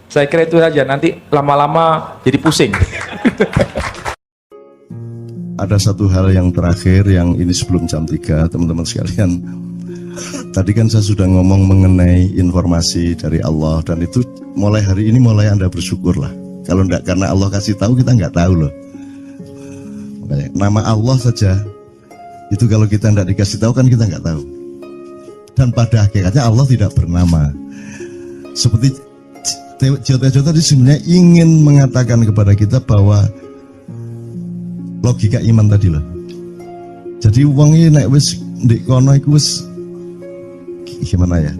Saya kira itu saja, nanti lama-lama jadi pusing. Ada satu hal yang terakhir yang ini sebelum jam 3, teman-teman sekalian. Tadi kan saya sudah ngomong mengenai informasi dari Allah, dan itu mulai hari ini mulai Anda bersyukurlah. Kalau enggak karena Allah kasih tahu, kita enggak tahu loh. Makanya, nama Allah saja itu kalau kita enggak dikasih tahu kan kita enggak tahu. Dan pada hakikatnya Allah tidak bernama. Seperti Tejo tadi sebenarnya ingin mengatakan kepada kita bahwa logika iman tadi loh. Jadi wong ini nek wis ndek kono iku wis gimana ya?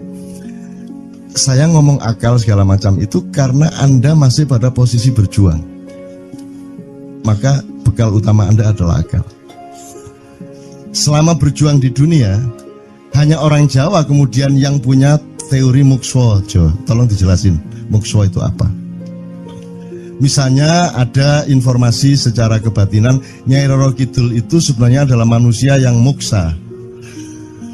Saya ngomong akal segala macam itu karena Anda masih pada posisi berjuang. Maka bekal utama Anda adalah akal. Selama berjuang di dunia, hanya orang Jawa kemudian yang punya teori mukswa. Tolong dijelasin, mukswa itu apa? Misalnya ada informasi secara kebatinan Nyai Roro Kidul itu sebenarnya adalah manusia yang muksa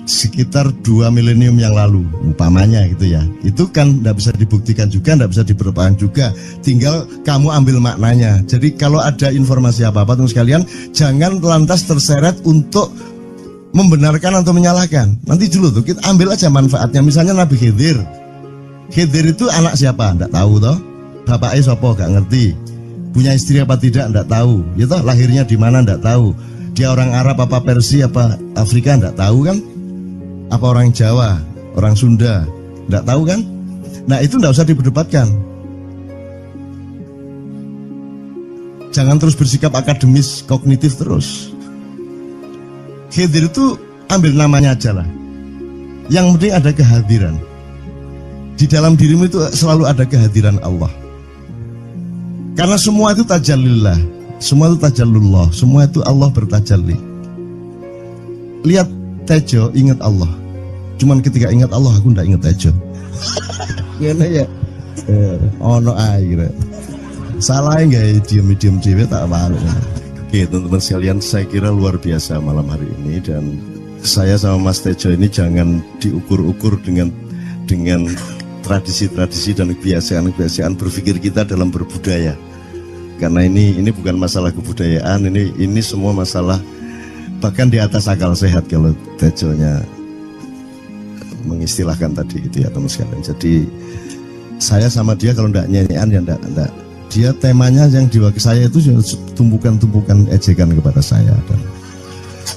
sekitar 2 milenium yang lalu, umpamanya gitu ya. Itu kan tidak bisa dibuktikan juga, tidak bisa diperlukan juga. Tinggal kamu ambil maknanya. Jadi kalau ada informasi apa-apa teman sekalian, jangan lantas terseret untuk membenarkan atau menyalahkan. Nanti dulu tuh kita ambil aja manfaatnya. Misalnya Nabi Khidir. Khidir itu anak siapa? Tidak tahu toh. Bapaknya sopo gak ngerti. Punya istri apa tidak? Tidak tahu. Ya toh, lahirnya di mana? Tidak tahu. Dia orang Arab apa Persia apa Afrika? Tidak tahu kan? Apa orang Jawa, orang Sunda? Tidak tahu kan? Nah itu tidak usah diperdebatkan. Jangan terus bersikap akademis, kognitif terus. Khidir itu ambil namanya aja lah. Yang penting ada kehadiran. Di dalam dirimu itu selalu ada kehadiran Allah. Karena semua itu tajallillah, semua itu tajallullah, semua itu Allah bertajalli. Lihat Tejo, ingat Allah. Cuman ketika ingat Allah, aku ndak ingat Tejo. Gimana ya? Ono air. Salah nggak diem cewek tak malu. Oke teman-teman sekalian, saya kira luar biasa malam hari ini, dan saya sama Mas Tejo ini jangan diukur-ukur dengan tradisi-tradisi dan kebiasaan-kebiasaan berpikir kita dalam berbudaya. Karena ini bukan masalah kebudayaan, ini semua masalah bahkan di atas akal sehat kalau Tejonya mengistilahkan tadi itu ya teman sekalian. Jadi saya sama dia kalau ndak nyanyian ya ndak. Dia temanya yang diwakili saya itu tumpukan-tumpukan ejekan kepada saya,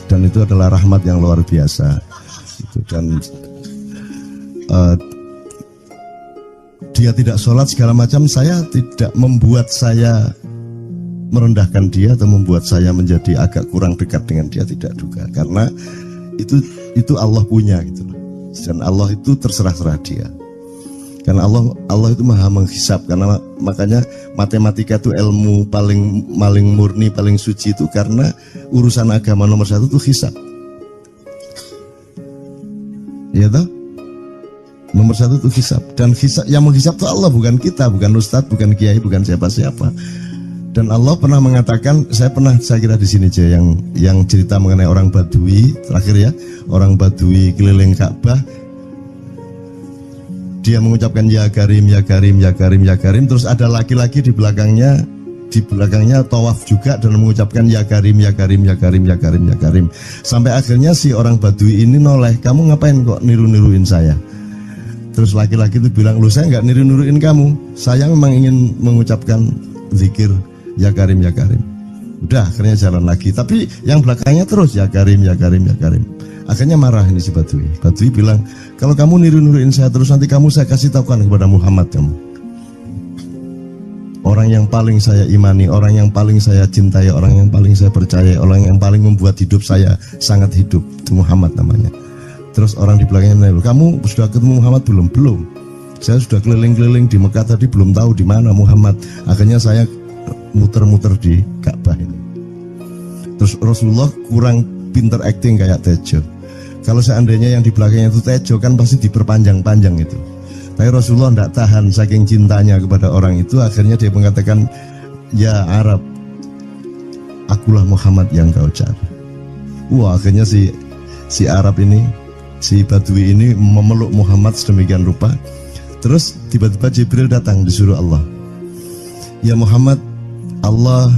dan itu adalah rahmat yang luar biasa. Dan dia tidak sholat segala macam, saya tidak membuat saya merendahkan dia atau membuat saya menjadi agak kurang dekat dengan dia, tidak juga, karena itu Allah punya gitu loh. Dan Allah itu terserah-serah dia, karena Allah itu maha menghisap. Karena makanya matematika itu ilmu paling murni, paling suci itu karena urusan agama nomor 1 itu hisap, ya toh. Nomor 1 itu hisap, dan hisap, yang menghisap itu Allah, bukan kita, bukan ustadz, bukan kiai, bukan siapa-siapa. Dan Allah pernah mengatakan, saya kira di sini aja yang cerita mengenai orang Badui terakhir ya, orang Badui keliling Ka'bah, dia mengucapkan ya Karim, ya Karim, ya Karim, ya Karim, terus ada laki-laki di belakangnya tawaf juga dan mengucapkan ya Karim, ya Karim, ya Karim, ya Karim, ya Karim, sampai akhirnya si orang Badui ini noleh, kamu ngapain kok niru-niruin saya? Terus laki-laki itu bilang, loh saya nggak niru-niruin kamu, saya memang ingin mengucapkan zikir ya Karim, ya Karim. Udah akhirnya jalan lagi, tapi yang belakangnya terus ya Karim, ya Karim, ya Karim. Akhirnya marah ini si Badui. Badui bilang, kalau kamu niru-niruin saya terus, nanti saya kasih tahukan kepada Muhammad kamu. Orang yang paling saya imani, orang yang paling saya cintai, orang yang paling saya percaya, orang yang paling membuat hidup saya sangat hidup, itu Muhammad namanya. Terus orang di belakangnya nanya, kamu sudah ketemu Muhammad belum? Belum. Saya sudah keliling-keliling di Mekah tadi, belum tahu di mana Muhammad. Akhirnya saya muter-muter di Ka'bah ini. Terus Rasulullah kurang pinter acting kayak Tejo. Kalau seandainya yang di belakangnya itu Tejo kan pasti diperpanjang-panjang itu. Tapi Rasulullah tidak tahan saking cintanya kepada orang itu, akhirnya dia mengatakan, ya Arab, akulah Muhammad yang kau cari. Wah, akhirnya si Arab ini, si Badui ini memeluk Muhammad sedemikian rupa. Terus tiba-tiba Jibril datang disuruh Allah, ya Muhammad, Allah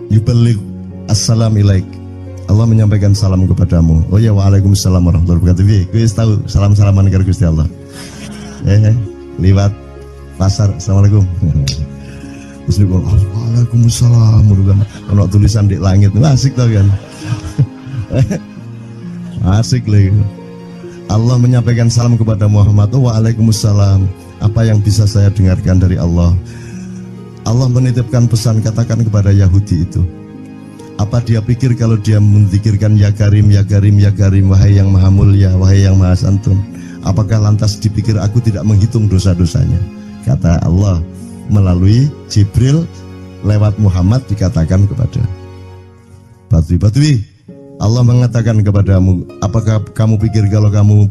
yuballigh assalam ilaik, Allah menyampaikan salam kepadamu. Oh ya, waalaikumsalam warahmatullahi wabarakatuh. Gue tahu salam-salaman karo Gusti Allah. Liwat pasar, assalamualaikum. Terus dia bilang, waalaikumsalam. Ono tulisan di langit, asik tau kan? Asik lagi. Allah menyampaikan salam kepada Muhammad. Oh, waalaikumsalam. Apa yang bisa saya dengarkan dari Allah? Allah menitipkan pesan, katakan kepada Yahudi itu. Apa dia pikir kalau dia menzikirkan ya Karim, ya Karim, ya Karim, wahai yang maha mulia, wahai yang maha santun, apakah lantas dipikir aku tidak menghitung dosa-dosanya? Kata Allah melalui Jibril lewat Muhammad dikatakan kepada Badui, Allah mengatakan kepadamu, apakah kamu pikir kalau kamu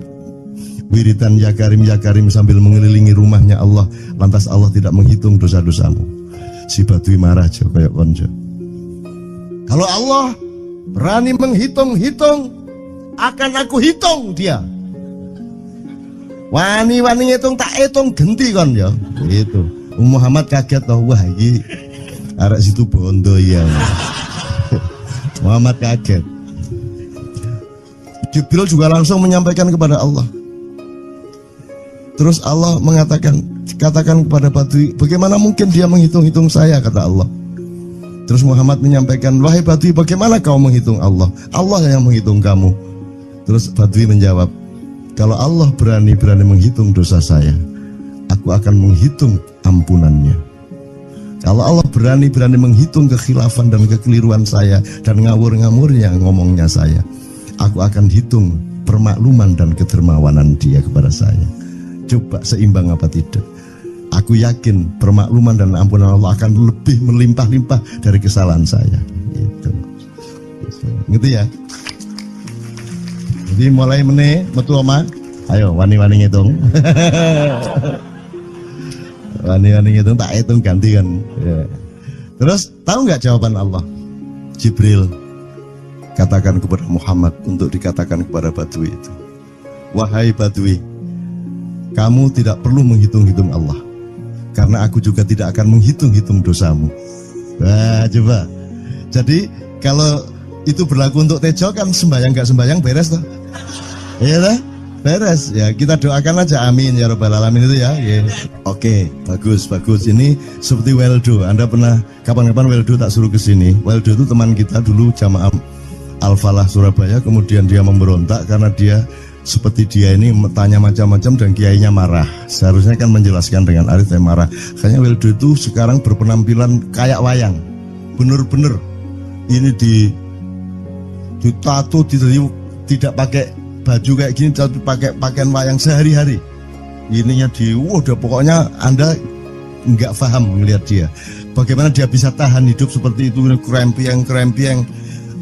wiridan ya Karim sambil mengelilingi rumahnya Allah, lantas Allah tidak menghitung dosa-dosamu? Si Badui marah jo kayak konjo. Kalau Allah berani menghitung-hitung, akan aku hitung dia. Wani-wani hitung tak hitung genti kon ya. Gitu. Muhammad kaget toh, wah iki arek situ bondo ya. Muhammad kaget. Jibril juga langsung menyampaikan kepada Allah. Terus Allah mengatakan, katakan kepada Badui, bagaimana mungkin dia menghitung-hitung saya, kata Allah. Terus Muhammad menyampaikan, wahai Badui, bagaimana kau menghitung Allah? Allah yang menghitung kamu. Terus Badui menjawab, kalau Allah berani menghitung dosa saya, aku akan menghitung ampunannya. Kalau Allah berani menghitung kekhilafan dan kekeliruan saya dan ngawur-ngawurnya ngomongnya saya, aku akan hitung permakluman dan kedermawanan dia kepada saya. Coba seimbang apa tidak? Aku yakin permakluman dan ampunan Allah akan lebih melimpah-limpah dari kesalahan saya. Gitu. Gitu ya. Jadi mulai metu oma, ayo wani-wani ngitung. Wani-wani ngitung tak hitung ganti kan. Ya. Terus tahu nggak jawaban Allah? Jibril katakan kepada Muhammad untuk dikatakan kepada Badui itu. Wahai Badui, kamu tidak perlu menghitung-hitung Allah, karena aku juga tidak akan menghitung-hitung dosamu. Nah, coba. Jadi kalau itu berlaku untuk Tejo kan sembahyang gak sembahyang beres toh? Iya toh? Beres. Ya kita doakan aja amin ya rabbal alamin itu ya. Oke, bagus. Ini seperti Weldo. Anda pernah kapan-kapan Weldo tak suruh ke sini. Weldo itu teman kita dulu jamaah Al-Falah Surabaya, kemudian dia memberontak karena dia seperti dia ini tanya macam-macam dan kiainya marah. Seharusnya kan menjelaskan dengan arif yang marah. Kayaknya Weldo itu sekarang berpenampilan kayak wayang. Bener-bener ini ditato, tidak pakai baju kayak gini, tapi pakai pakaian wayang sehari-hari. Ininya udah pokoknya Anda nggak paham melihat dia. Bagaimana dia bisa tahan hidup seperti itu, krempieng,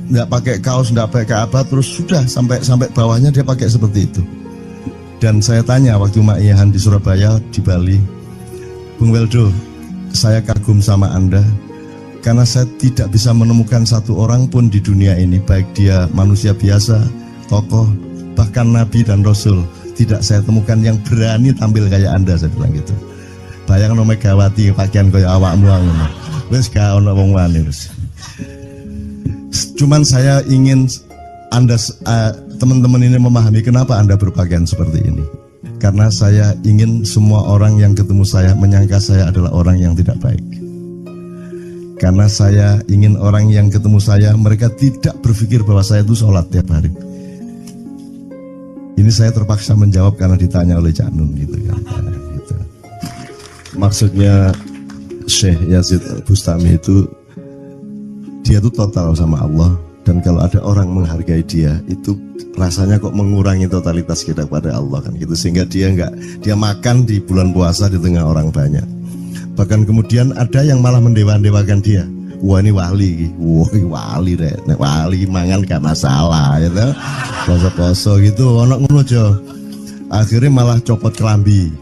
nggak pakai kaos, nggak pakai apa, terus sudah sampai bawahnya dia pakai seperti itu. Dan saya tanya waktu Ma'iyahan di Surabaya, di Bali, Bung Weldo, saya kagum sama Anda karena saya tidak bisa menemukan satu orang pun di dunia ini, baik dia manusia biasa, tokoh, bahkan Nabi dan Rasul, tidak saya temukan yang berani tampil kayak Anda. Saya bilang gitu. Bayang no Megawati pakaian kayak awakmu ngono. Wis gak ono wong wani wis. Cuman saya ingin Anda teman-teman ini memahami kenapa Anda berpakaian seperti ini. Karena saya ingin semua orang yang ketemu saya menyangka saya adalah orang yang tidak baik. Karena saya ingin orang yang ketemu saya, mereka tidak berpikir bahwa saya itu sholat tiap hari. Ini saya terpaksa menjawab karena ditanya oleh Cak Nun gitu kan. Gitu. Maksudnya Syekh Yazid Bustami itu, dia itu total sama Allah, dan kalau ada orang menghargai dia itu rasanya kok mengurangi totalitas kita kepada Allah kan gitu, sehingga dia makan di bulan puasa di tengah orang banyak. Bahkan kemudian ada yang malah mendewa-dewakan dia. wah ini wali, wah ini wali deh, nek wali mangan gak masalah, gitu, poso-poso gitu, anak ngono aja. Akhirnya malah copot kelambi,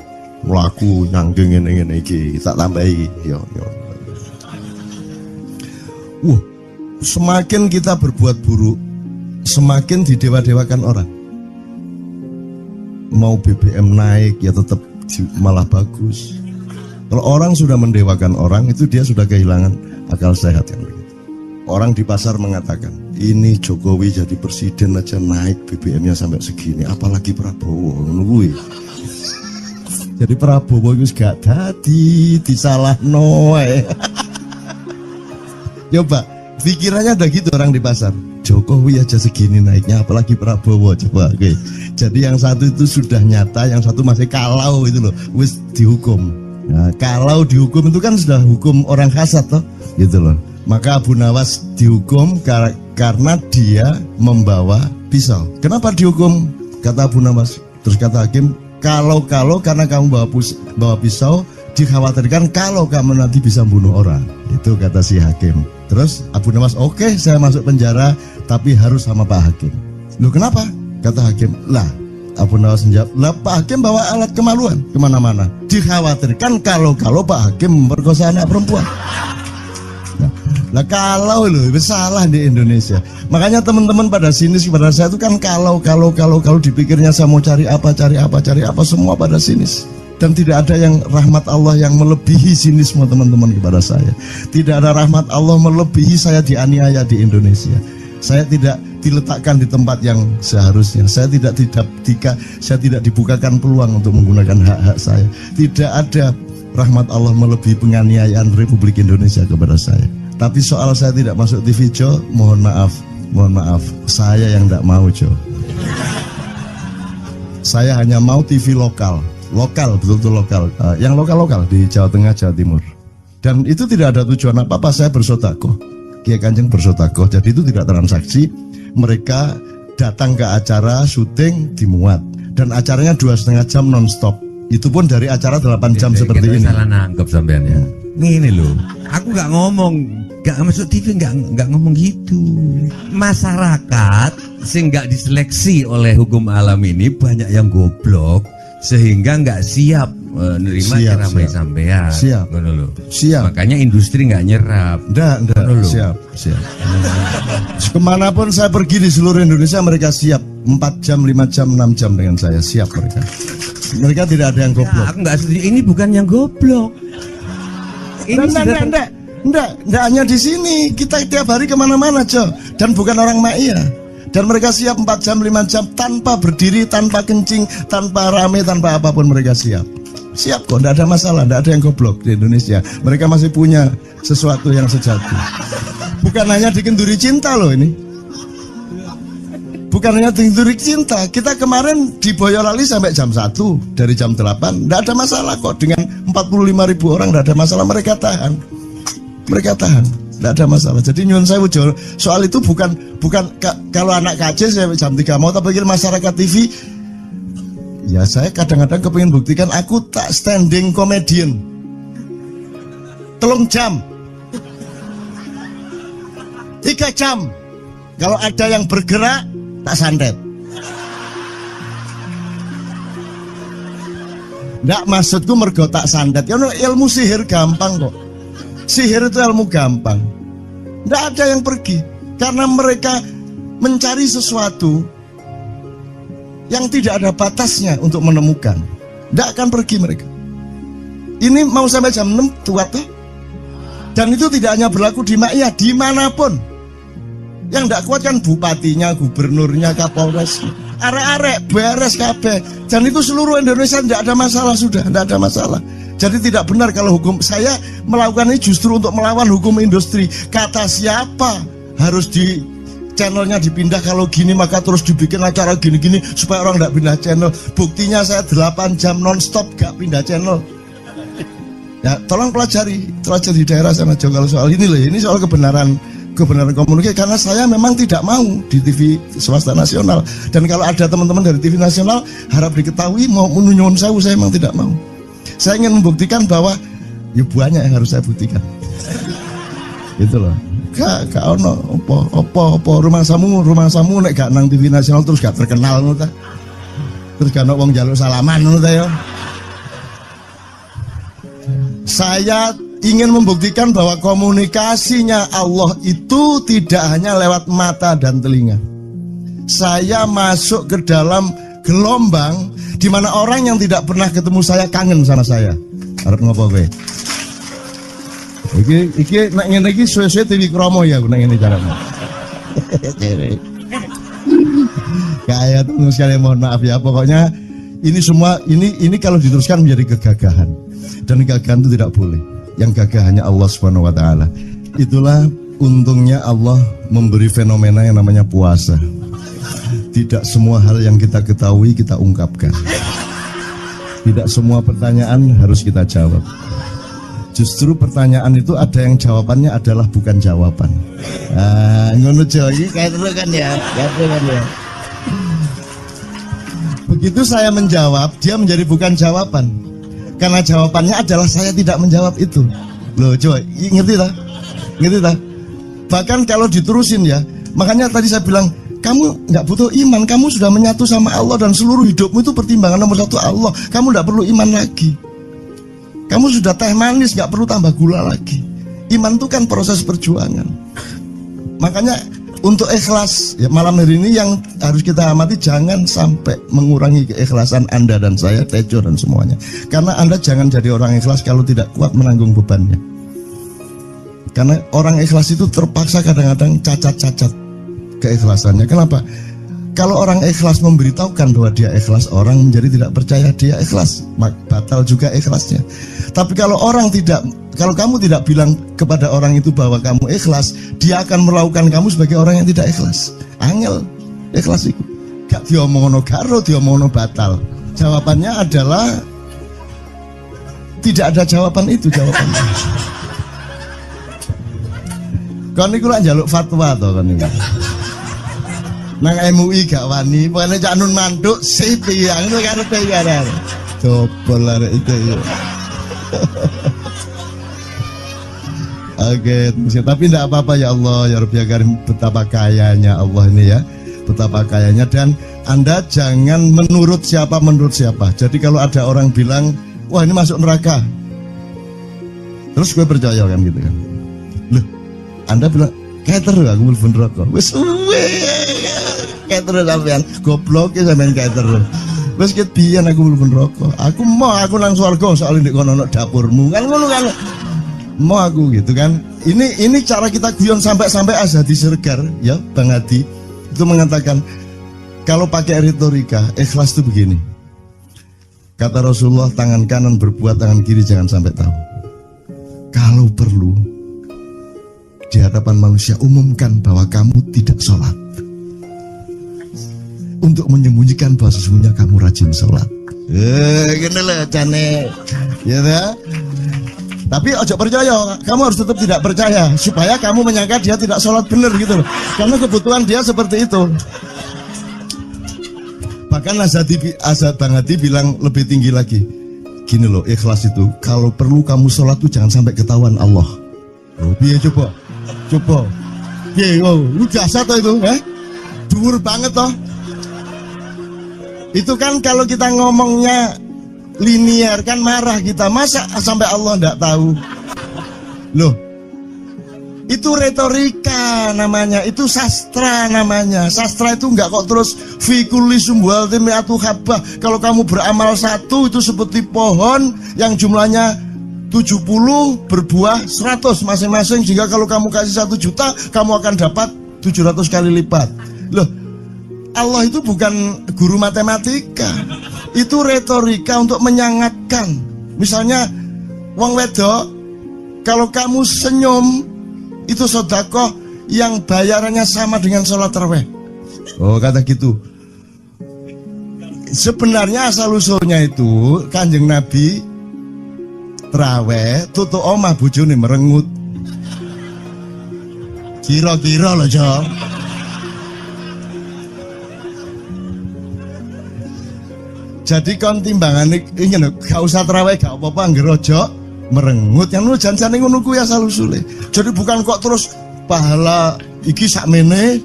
melaku nyanggeng ini iki, tak tambahi, yo. Semakin kita berbuat buruk, semakin didewa-dewakan orang. Mau BBM naik ya tetap malah bagus. Kalau orang sudah mendewakan orang, itu dia sudah kehilangan akal sehat kan begitu. Orang di pasar mengatakan, ini Jokowi jadi presiden aja naik BBM-nya sampai segini, apalagi Prabowo nungguin. Jadi Prabowo itu gak tadi disalah noe. Coba pikirannya ada gitu orang di pasar. Jokowi aja segini naiknya, apalagi Prabowo, coba. Oke. Jadi yang satu itu sudah nyata, yang satu masih kalau itu loh, wis dihukum. Nah, kalau dihukum itu kan sudah hukum orang kasat toh, gitu loh. Maka Abu Nawas dihukum karena dia membawa pisau. Kenapa dihukum? Kata Abu Nawas. Terus kata hakim, kalau karena kamu bawa pisau, dikhawatirkan kalau kamu nanti bisa bunuh orang. Itu kata si hakim. Terus Abu Nawas, oke, saya masuk penjara, tapi harus sama Pak Hakim. Loh kenapa? Kata hakim, lah Abu Nawas menjawab, lah Pak Hakim bawa alat kemaluan kemana-mana. Dikhawatirkan kalau Pak Hakim memperkosa anak perempuan. Nah kalau loh, salah di Indonesia. Makanya teman-teman pada sinis pada saya itu kan kalau dipikirnya saya mau cari apa, semua pada sinis. Dan tidak ada yang rahmat Allah yang melebihi sinisme teman-teman kepada saya. Tidak ada rahmat Allah melebihi saya dianiaya di Indonesia. Saya tidak diletakkan di tempat yang seharusnya. Saya tidak dibukakan peluang untuk menggunakan hak-hak saya. Tidak ada rahmat Allah melebihi penganiayaan Republik Indonesia kepada saya. Tapi soal saya tidak masuk TV, Jo, mohon maaf, saya yang tidak mau, Jo. Saya hanya mau TV lokal, betul-betul lokal, yang lokal di Jawa Tengah, Jawa Timur. Dan itu tidak ada tujuan apa-apa, saya bersodakoh, Kiai Kanjeng bersodakoh, jadi itu tidak transaksi. Mereka datang ke acara syuting dimuat, dan acaranya 2,5 jam non-stop. Itu pun dari acara 8 jam seperti ini. Salah nangkep sampean ya. Ini loh, aku nggak ngomong, nggak masuk TV, nggak ngomong gitu. Masyarakat sing nggak diseleksi oleh hukum alam ini banyak yang goblok sehingga nggak siap menerima ceramah sampean. Siap. Makanya industri nggak nyerap. Siap. Kemanapun saya pergi di seluruh Indonesia mereka siap. 4 jam, 5 jam, 6 jam dengan saya siap mereka. Mereka tidak ada yang goblok. Ya, aku nggak setuju. Ini bukan yang goblok. Enggak hanya di sini, kita tiap hari kemana-mana, Jo. Dan bukan orang Ma'iyah. Dan mereka siap 4 jam, 5 jam tanpa berdiri, tanpa kencing, tanpa rame, tanpa apapun mereka siap. Siap kok, enggak ada masalah, enggak ada yang goblok di Indonesia. Mereka masih punya sesuatu yang sejati. Bukan hanya dikenduri cinta loh ini. Bukan hanya dikenduri cinta. Kita kemarin di Boyolali sampai jam 1, dari jam 8, enggak ada masalah kok. Dengan 45.000 orang enggak ada masalah, mereka tahan. Tidak ada masalah. Jadi nyuwun sewu soal itu bukan kalau anak KJ saya jam 3 mau tapi masyarakat TV. Ya saya kadang-kadang kepingin buktikan aku tak standing comedian. 3 jam 3 jam. Kalau ada yang bergerak tak santet. Nggak, maksudku mergo tak santet. Ya ilmu sihir gampang kok. Sihir itu ilmu gampang. Nggak ada yang pergi karena mereka mencari sesuatu yang tidak ada batasnya untuk menemukan. Nggak akan pergi mereka. Ini mau sampai jam 6 tuat tuh. Dan itu tidak hanya berlaku di Ma'iyah, dimanapun. Yang nggak kuat kan bupatinya, gubernurnya, kapolres, arek-arek beres kabeh. Dan itu seluruh Indonesia tidak ada masalah sudah, tidak ada masalah. Jadi tidak benar kalau hukum saya melakukan ini justru untuk melawan hukum industri. Kata siapa harus di channelnya dipindah, kalau gini maka terus dibikin acara gini-gini supaya orang tidak pindah channel. Buktinya saya 8 jam non-stop gak pindah channel. Ya tolong pelajari di daerah sana juga kalau soal ini loh. Ini soal kebenaran komunikasi, karena saya memang tidak mau di TV swasta nasional. Dan kalau ada teman-teman dari TV nasional harap diketahui mau menunyun saya memang tidak mau. Saya ingin membuktikan bahwa ya banyak yang harus saya buktikan. Gitu loh. Gak ono apa rumah samu nek gak nang TV nasional terus gak terkenal ngono ta. Terus gak ono wong njaluk salaman ngono ta ya. Saya ingin membuktikan bahwa komunikasinya Allah itu tidak hanya lewat mata dan telinga. Saya masuk ke dalam gelombang di mana orang yang tidak pernah ketemu saya kangen sama saya. Arep ngopo kowe? Iki nek ngene iki suwe-suwe TV Kromo ya nek ngene carane. Kayak terus sekali mohon maaf ya, pokoknya ini semua ini kalau diteruskan menjadi kegagahan. Dan kegagahan itu tidak boleh. Yang gagah hanya Allah Subhanahu wa taala. Itulah untungnya Allah memberi fenomena yang namanya puasa. Tidak semua hal yang kita ketahui kita ungkapkan. Tidak semua pertanyaan harus kita jawab. Justru pertanyaan itu ada yang jawabannya adalah bukan jawaban. Ngono iki kayak terus kan ya. Begitu saya menjawab, dia menjadi bukan jawaban. Karena jawabannya adalah saya tidak menjawab itu. Loh, coba ngerti tak? Ngerti tak? Bahkan kalau diterusin ya, makanya tadi saya bilang, kamu nggak butuh iman, kamu sudah menyatu sama Allah dan seluruh hidupmu itu pertimbangan nomor satu Allah. Kamu nggak perlu iman lagi. Kamu sudah teh manis, nggak perlu tambah gula lagi. Iman itu kan proses perjuangan. Makanya untuk ikhlas ya, malam hari ini yang harus kita amati, jangan sampai mengurangi keikhlasan Anda dan saya, Tejo dan semuanya. Karena Anda jangan jadi orang ikhlas kalau tidak kuat menanggung bebannya. Karena orang ikhlas itu terpaksa kadang-kadang cacat-cacat keikhlasannya. Kenapa? Kalau orang ikhlas memberitahukan bahwa dia ikhlas, orang menjadi tidak percaya dia ikhlas, batal juga ikhlasnya. Tapi kalau kamu tidak bilang kepada orang itu bahwa kamu ikhlas, dia akan melakukan kamu sebagai orang yang tidak ikhlas. Angel ikhlas itu. Gak diomongono garo, diomongono batal. Jawabannya adalah tidak ada jawaban itu jawabannya. Kon niku lak njaluk fatwa to kon niku. Nang MUI gak wani, pokoknya Cak Nun manduk sip ya, ngono karepe ya. Coba lah itu ya. Oke, tapi tidak apa-apa ya Allah, ya Rabbi ya Karim, betapa kayanya Allah ini ya, betapa kayanya. Dan Anda jangan menurut siapa. Jadi kalau ada orang bilang, wah ini masuk neraka, terus gue percaya kan gitu kan. Loh, Anda bilang, kayak terus aku mau neraka. Wes kayak terus sampean, goblok ya sampean kayak terus. Wes ket biyen aku mau neraka. Aku nang swarga soalnya ndek kono dapurmu. Kan ngono kan. Mau aku gitu kan. Ini cara kita guyon sampai Azhadi Sergar ya Bang Hadi itu mengatakan kalau pakai retorika ikhlas itu begini. Kata Rasulullah, tangan kanan berbuat, tangan kiri jangan sampai tahu. Kalau perlu di hadapan manusia umumkan bahwa kamu tidak sholat, untuk menyembunyikan bahwa sesungguhnya kamu rajin sholat. Gini lah cane ya dah. Tapi ojo percaya, kamu harus tetap tidak percaya supaya kamu menyangka dia tidak sholat benar gitu loh. Karena kebutuhan dia seperti itu. Bahkan Azhad Bang Hadi bilang lebih tinggi lagi. Gini loh, ikhlas itu kalau perlu kamu sholat tuh jangan sampai ketahuan Allah. Oh, biar coba. Lu jasa toh itu, dhuwur banget toh. Itu kan kalau kita ngomongnya linear kan marah kita, masa sampai Allah enggak tahu. Loh, itu retorika namanya, itu sastra namanya. Sastra itu enggak kok terus fi kulli sumbuhatin mi'atu habbah. Kalau kamu beramal satu itu seperti pohon yang jumlahnya 70 berbuah 100 masing-masing, sehingga kalau kamu kasih 1 juta kamu akan dapat 700 kali lipat. Loh, Allah itu bukan guru matematika. Itu retorika untuk menyangatkan. Misalnya wong wedok, kalau kamu senyum itu sedekah yang bayarannya sama dengan sholat tarawih. Oh, kata gitu. Sebenarnya asal usulnya itu Kanjeng Nabi tarawih tutuk omah bojone merengut. Kira-kira loh, Jo. Jadi kon timbangan ini gak usah tarawih gak apa-apa, ngger ojo merengut yang nu janjane ngono kuwi asal usule. Jadi bukan kok terus pahala iki sakmene,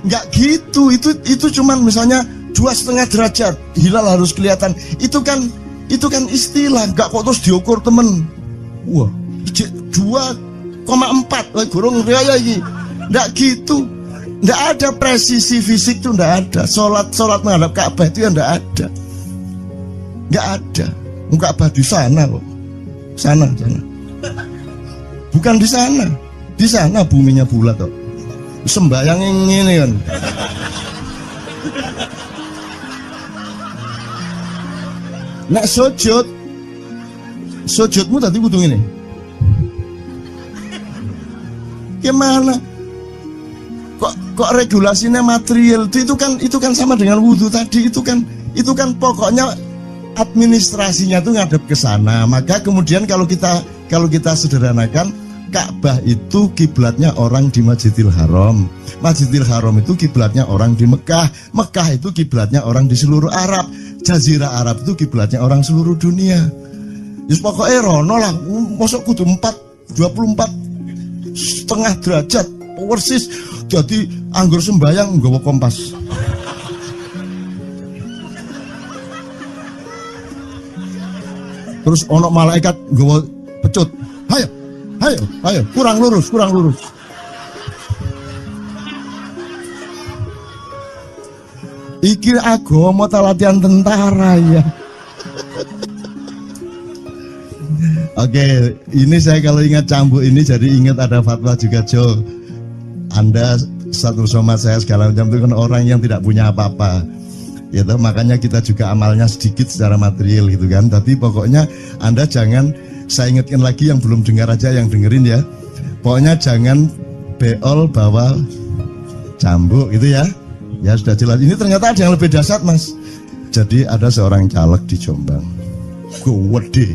enggak gitu. Itu cuman misalnya 2,5 derajat hilal harus kelihatan. Itu kan istilah, enggak kok terus diukur temen. Wah, 2,4 gorong raya iki. Enggak gitu. Enggak ada presisi fisik tuh, enggak ada. Salat menghadap Ka'bah itu ya enggak ada. Enggak ada. Ka'bah di sana kok. Sana. Bukan di sana. Di sana buminya bulat kok. Sembayang ini kan. Nek sujudmu tadi kudu ini. Gimana? Kok regulasinya material itu kan sama dengan wudhu tadi, itu kan pokoknya administrasinya tuh ngadep ke sana. Maka kemudian kalau kita sederhanakan, Ka'bah itu kiblatnya orang di Masjidil Haram. Masjidil Haram itu kiblatnya orang di Mekah. Mekah itu kiblatnya orang di seluruh Arab. Jazirah Arab itu kiblatnya orang seluruh dunia. Yus pokoknya rono lah, masuk kudu 24,5 derajat persis. Jadi anggur sembayang nggawa kompas. Terus ono malaikat nggawa pecut. Ayo, kurang lurus. Iki agama ta latihan tentara ya. Oke, ini saya kalau ingat cambuk ini jadi ingat ada fatwa juga Jo. Anda satu sama saya segala macam itu kan orang yang tidak punya apa-apa. Ya toh, makanya kita juga amalnya sedikit secara material gitu kan. Tapi pokoknya Anda jangan, saya ingatkan lagi yang belum dengar aja, yang dengerin ya. Pokoknya jangan beol bawa cambuk gitu ya. Ya sudah jelas. Ini ternyata ada yang lebih dahsyat Mas. Jadi ada seorang caleg di Jombang. Gede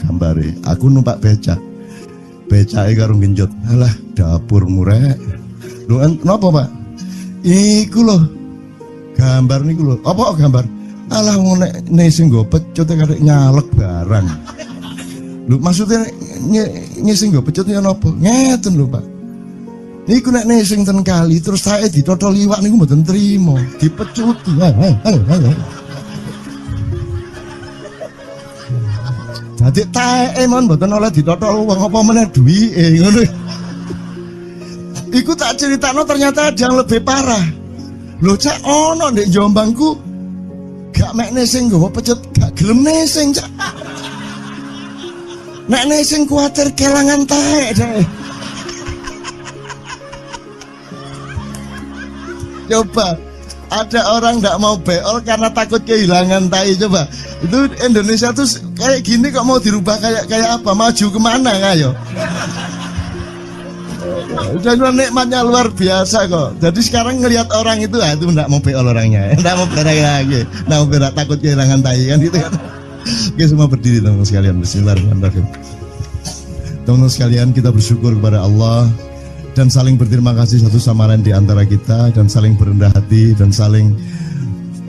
gambare. Aku numpak becak. Becake karo genjot. Alah dapur murek. Lho napa Pak? Iku lho. Gambar niku lho. Apa gambar? Alah ngene sing nggo pecut karek nyalek barang. Lho maksudnya ngising nggo pecut ya napa? Ngeten lho Pak. Niku nek nesing ten kali terus saya ditotol iwak niku mboten trimo, dipecuti. Dadi taeke mon mboten oleh ditotol wong apa meneh duwike ngono. Iku tak critakno ternyata ada yang lebih parah. Lho cak ono ndek Jombangku gak mek nesing nggawa pecut, gak gelem nesing cak. Nek nesing kuwatir kelangan taek deh. Coba ada orang nggak mau beol karena takut kehilangan tai. Coba itu Indonesia tuh kayak gini kok mau dirubah kayak apa? Maju kemana ayo? Udah nikmatnya luar biasa kok. Jadi sekarang ngelihat orang itu itu nggak mau beol orangnya, nggak mau berak lagi, nggak mau berak, takut kehilangan tai kan gitu kan? Oke semua berdiri teman-teman sekalian. Bismillahirrahmanirrahim. Teman-teman sekalian kita bersyukur kepada Allah dan saling berterima kasih satu sama lain di antara kita, dan saling berendah hati dan saling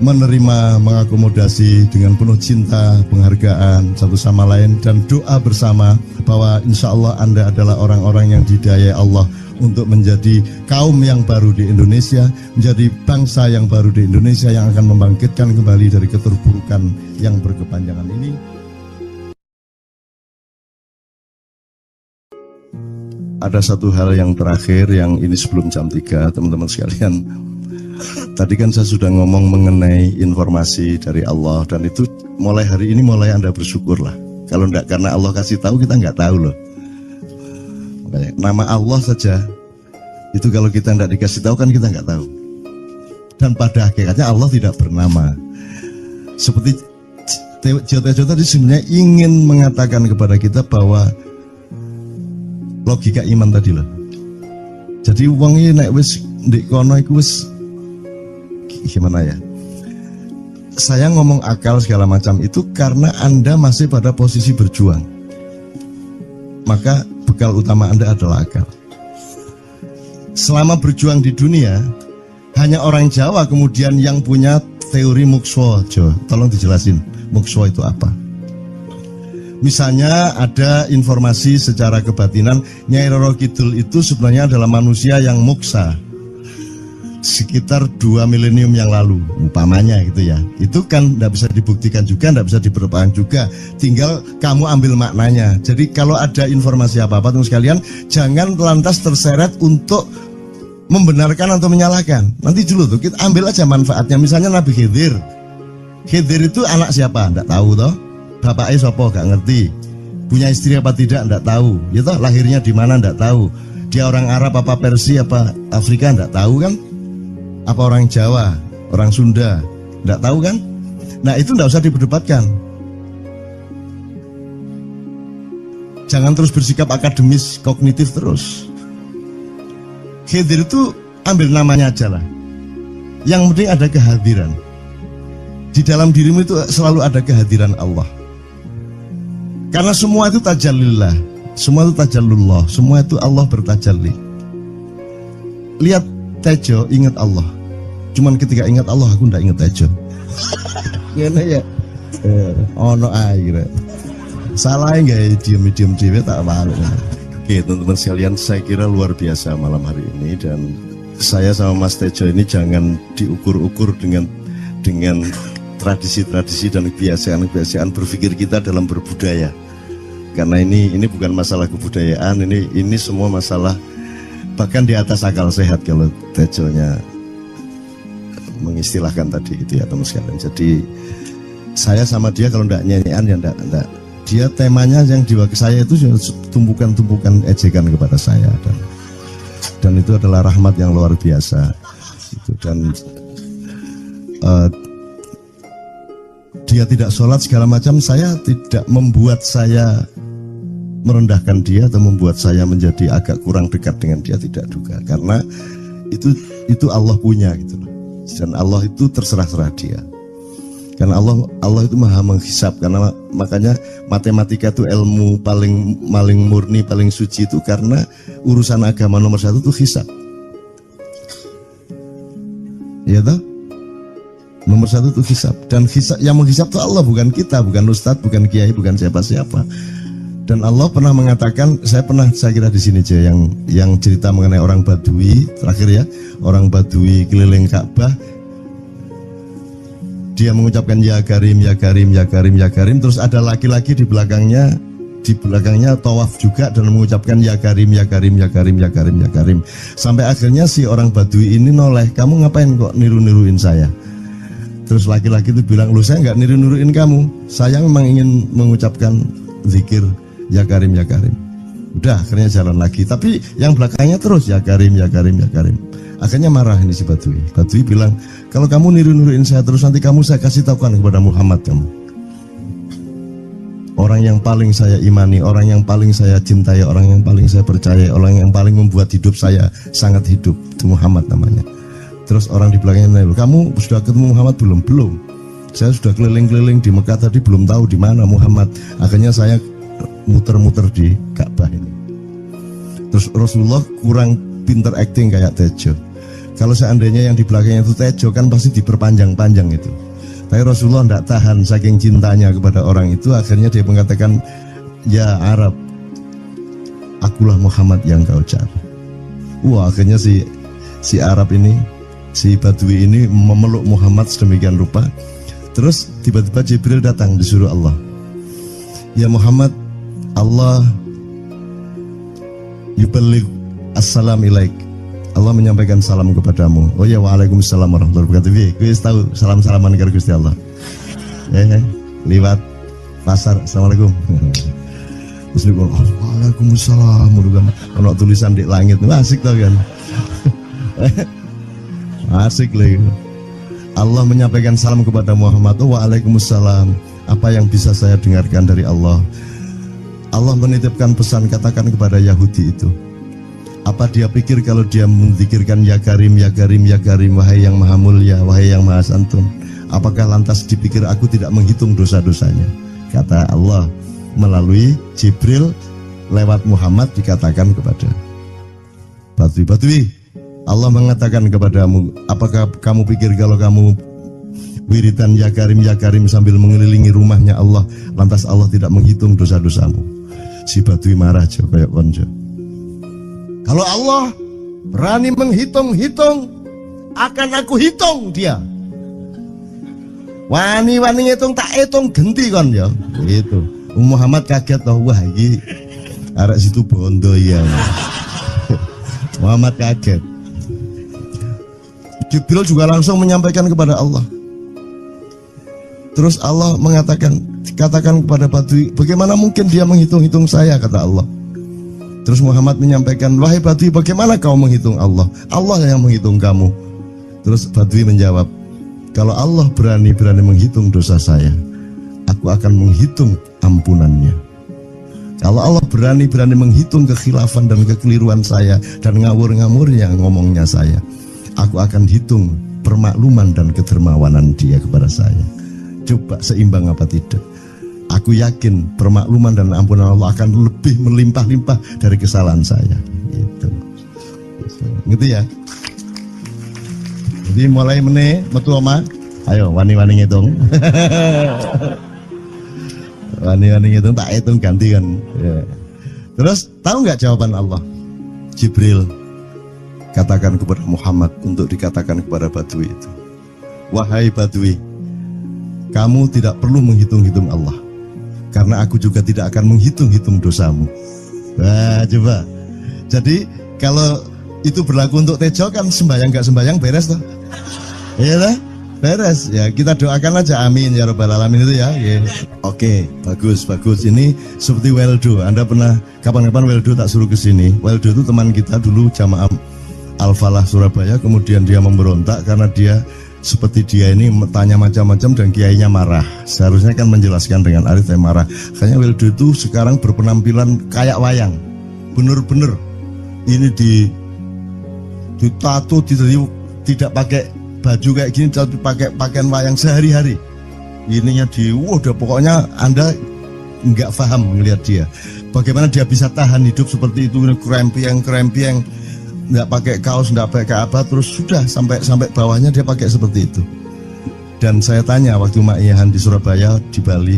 menerima, mengakomodasi dengan penuh cinta, penghargaan satu sama lain, dan doa bersama bahwa insya Allah Anda adalah orang-orang yang didayai Allah untuk menjadi kaum yang baru di Indonesia, menjadi bangsa yang baru di Indonesia yang akan membangkitkan kembali dari keterpurukan yang berkepanjangan ini. Ada satu hal yang terakhir yang ini sebelum jam 3 teman-teman sekalian. Tadi kan saya sudah ngomong mengenai informasi dari Allah, dan itu mulai hari ini mulai Anda bersyukurlah. Kalau enggak karena Allah kasih tahu kita enggak tahu loh. Makanya nama Allah saja itu kalau kita enggak dikasih tahu kan kita enggak tahu. Dan pada hakikatnya Allah tidak bernama. Seperti Joto tadi sebenarnya ingin mengatakan kepada kita bahwa logika iman tadi loh. Jadi wong iki nek wis ndek kono iku wis gimana ya? Saya ngomong akal segala macam itu karena Anda masih pada posisi berjuang. Maka bekal utama Anda adalah akal. Selama berjuang di dunia, hanya orang Jawa kemudian yang punya teori mukswa. Jo, tolong dijelasin, mukswa itu apa? Misalnya ada informasi secara kebatinan Nyai Roro Kidul itu sebenarnya adalah manusia yang moksa sekitar 2 milenium yang lalu, umpamanya gitu ya. Itu kan tidak bisa dibuktikan juga, tidak bisa diperpanjang juga. Tinggal kamu ambil maknanya. Jadi kalau ada informasi apa-apa teman sekalian, jangan lantas terseret untuk membenarkan atau menyalahkan. Nanti dulu tuh kita ambil aja manfaatnya. Misalnya Nabi Khidir. Khidir itu anak siapa? Tidak tahu toh. Bapaknya sopo gak ngerti. Punya istri apa tidak? Tidak tahu. Ya toh, lahirnya di mana? Tidak tahu. Dia orang Arab apa Persia apa Afrika? Tidak tahu kan? Apa orang Jawa, orang Sunda? Tidak tahu kan? Nah itu tidak usah diperdebatkan. Jangan terus bersikap akademis, kognitif terus. Khidir itu ambil namanya aja lah. Yang penting ada kehadiran. Di dalam dirimu itu selalu ada kehadiran Allah. Karena semua itu tajallillah, semua itu tajallullah, semua itu Allah bertajalli. Lihat Tejo, ingat Allah. Cuman ketika ingat Allah, aku ndak ingat Tejo. Gimana ya? Ono air. Salah nggak diem cewek tak malu. Oke teman-teman sekalian, saya kira luar biasa malam hari ini, dan saya sama Mas Tejo ini jangan diukur-ukur dengan tradisi-tradisi dan kebiasaan-kebiasaan berpikir kita dalam berbudaya. Karena ini bukan masalah kebudayaan, ini semua masalah bahkan di atas akal sehat kalau Tejonya mengistilahkan tadi itu ya teman sekalian. Jadi saya sama dia kalau ndak nyanyian ya ndak. Dia temanya yang jiwa ke saya itu tumpukan-tumpukan ejekan kepada saya, dan itu adalah rahmat yang luar biasa. Dan dia tidak sholat segala macam, saya tidak membuat saya merendahkan dia atau membuat saya menjadi agak kurang dekat dengan dia, tidak juga, karena itu Allah punya gitu loh. Dan Allah itu terserah-serah dia, karena Allah itu maha menghisap. Karena makanya matematika itu ilmu paling murni, paling suci itu, karena urusan agama nomor 1 itu hisap, ya toh. Nomor 1 itu hisap, dan hisap, yang menghisap itu Allah, bukan kita, bukan ustadz, bukan kiai, bukan siapa-siapa. Dan Allah pernah mengatakan, saya kira di sini aja yang cerita mengenai orang Badui terakhir ya, orang Badui keliling Ka'bah, dia mengucapkan ya Karim, ya Karim, ya Karim, ya Karim, terus ada laki-laki di belakangnya tawaf juga dan mengucapkan ya Karim, ya Karim, ya Karim, ya Karim, ya Karim, sampai akhirnya si orang Badui ini noleh, kamu ngapain kok niru-niruin saya? Terus laki-laki itu bilang, loh saya nggak niru-niruin kamu, saya memang ingin mengucapkan zikir ya Karim, ya Karim. Udah akhirnya jalan lagi, tapi yang belakangnya terus ya Karim, ya Karim, ya Karim. Akhirnya marah ini si Badui. Badui bilang, kalau kamu niru-niruin saya terus, nanti saya kasih tahukan kepada Muhammad kamu. Orang yang paling saya imani, orang yang paling saya cintai, orang yang paling saya percaya, orang yang paling membuat hidup saya sangat hidup, itu Muhammad namanya. Terus orang di belakangnya nanya, kamu sudah ketemu Muhammad belum? Belum. Saya sudah keliling-keliling di Mekah tadi, belum tahu di mana Muhammad. Akhirnya saya muter-muter di Ka'bah ini. Terus Rasulullah kurang pinter acting kayak Tejo. Kalau seandainya yang di belakangnya itu Tejo, kan pasti diperpanjang-panjang itu. Tapi Rasulullah tidak tahan saking cintanya kepada orang itu, akhirnya dia mengatakan, ya Arab, akulah Muhammad yang kau cari. Wah, akhirnya si Arab ini, si Badui ini memeluk Muhammad sedemikian rupa. Terus tiba-tiba Jibril datang, disuruh Allah, ya Muhammad, Allah yuballigh assalam ilaik, Allah menyampaikan salam kepadamu. Oh ya, waalaikumsalam warahmatullahi wabarakatuh. Gue tahu salam-salaman karo Gusti Allah. Liwat pasar, assalamualaikum. Terus dia bilang, waalaikumsalam. Ono tulisan di langit, asik tau kan? Asik lagi. Allah menyampaikan salam kepada Muhammad. Oh, waalaikumsalam. Apa yang bisa saya dengarkan dari Allah? Allah menitipkan pesan, katakan kepada Yahudi itu. Apa dia pikir kalau dia menzikirkan ya Karim, ya Karim, ya Karim, wahai yang maha mulia, wahai yang maha santun, apakah lantas dipikir aku tidak menghitung dosa-dosanya? Kata Allah melalui Jibril lewat Muhammad dikatakan kepada Badui, Allah mengatakan kepadamu, apakah kamu pikir kalau kamu wiridan ya Karim sambil mengelilingi rumahnya Allah, lantas Allah tidak menghitung dosa-dosamu. Si Badui marah jo kayak konjo. Kalau Allah berani menghitung-hitung, akan aku hitung dia. Wani-wani ngitung tak hitung genti kon ya. Gitu. Muhammad kaget toh, wah iki arek situ bondo ya. Muhammad kaget. Jibril juga langsung menyampaikan kepada Allah. Terus Allah katakan kepada Badui, bagaimana mungkin dia menghitung-hitung saya, kata Allah. Terus Muhammad menyampaikan, wahai Badui, bagaimana kau menghitung Allah? Allah yang menghitung kamu. Terus Badui menjawab, kalau Allah berani menghitung dosa saya, aku akan menghitung ampunannya. Kalau Allah berani menghitung kekhilafan dan kekeliruan saya dan ngawur-ngawurnya ngomongnya saya, aku akan hitung permakluman dan kedermawanan dia kepada saya. Coba seimbang apa tidak? Aku yakin permakluman dan ampunan Allah akan lebih melimpah-limpah dari kesalahan saya. Gitu ya. Jadi mulai metu oma, ayo wani-wani ngitung. Wani-wani ngitung tak hitung ganti kan. Ya. Terus tahu nggak jawaban Allah? Jibril katakan kepada Muhammad untuk dikatakan kepada Badui itu, wahai Badui, kamu tidak perlu menghitung-hitung Allah, karena aku juga tidak akan menghitung-hitung dosamu. Wah, coba. Jadi kalau itu berlaku untuk Tejo kan sembayang nggak sembayang beres toh? Iya lah, beres. Ya kita doakan aja, amin ya robbal alamin itu ya. Yeah. Oke, bagus. Ini seperti Weldo. Anda pernah kapan-kapan Weldo tak suruh ke sini? Weldo itu teman kita dulu jamaah Al-Falah Surabaya. Kemudian dia memberontak karena dia seperti dia ini tanya macam-macam dan kiainya marah. Seharusnya kan menjelaskan dengan arif yang marah. Kayaknya Weldo itu sekarang berpenampilan kayak wayang. Bener-bener ini ditato, tidak pakai baju kayak gini, tapi pakai pakaian wayang sehari-hari. Ininya udah pokoknya Anda nggak paham melihat dia. Bagaimana dia bisa tahan hidup seperti itu, krempieng, nggak pakai kaos, nggak pakai apa, terus sudah sampai bawahnya dia pakai seperti itu. Dan saya tanya waktu Ma'iyahan di Surabaya, di Bali,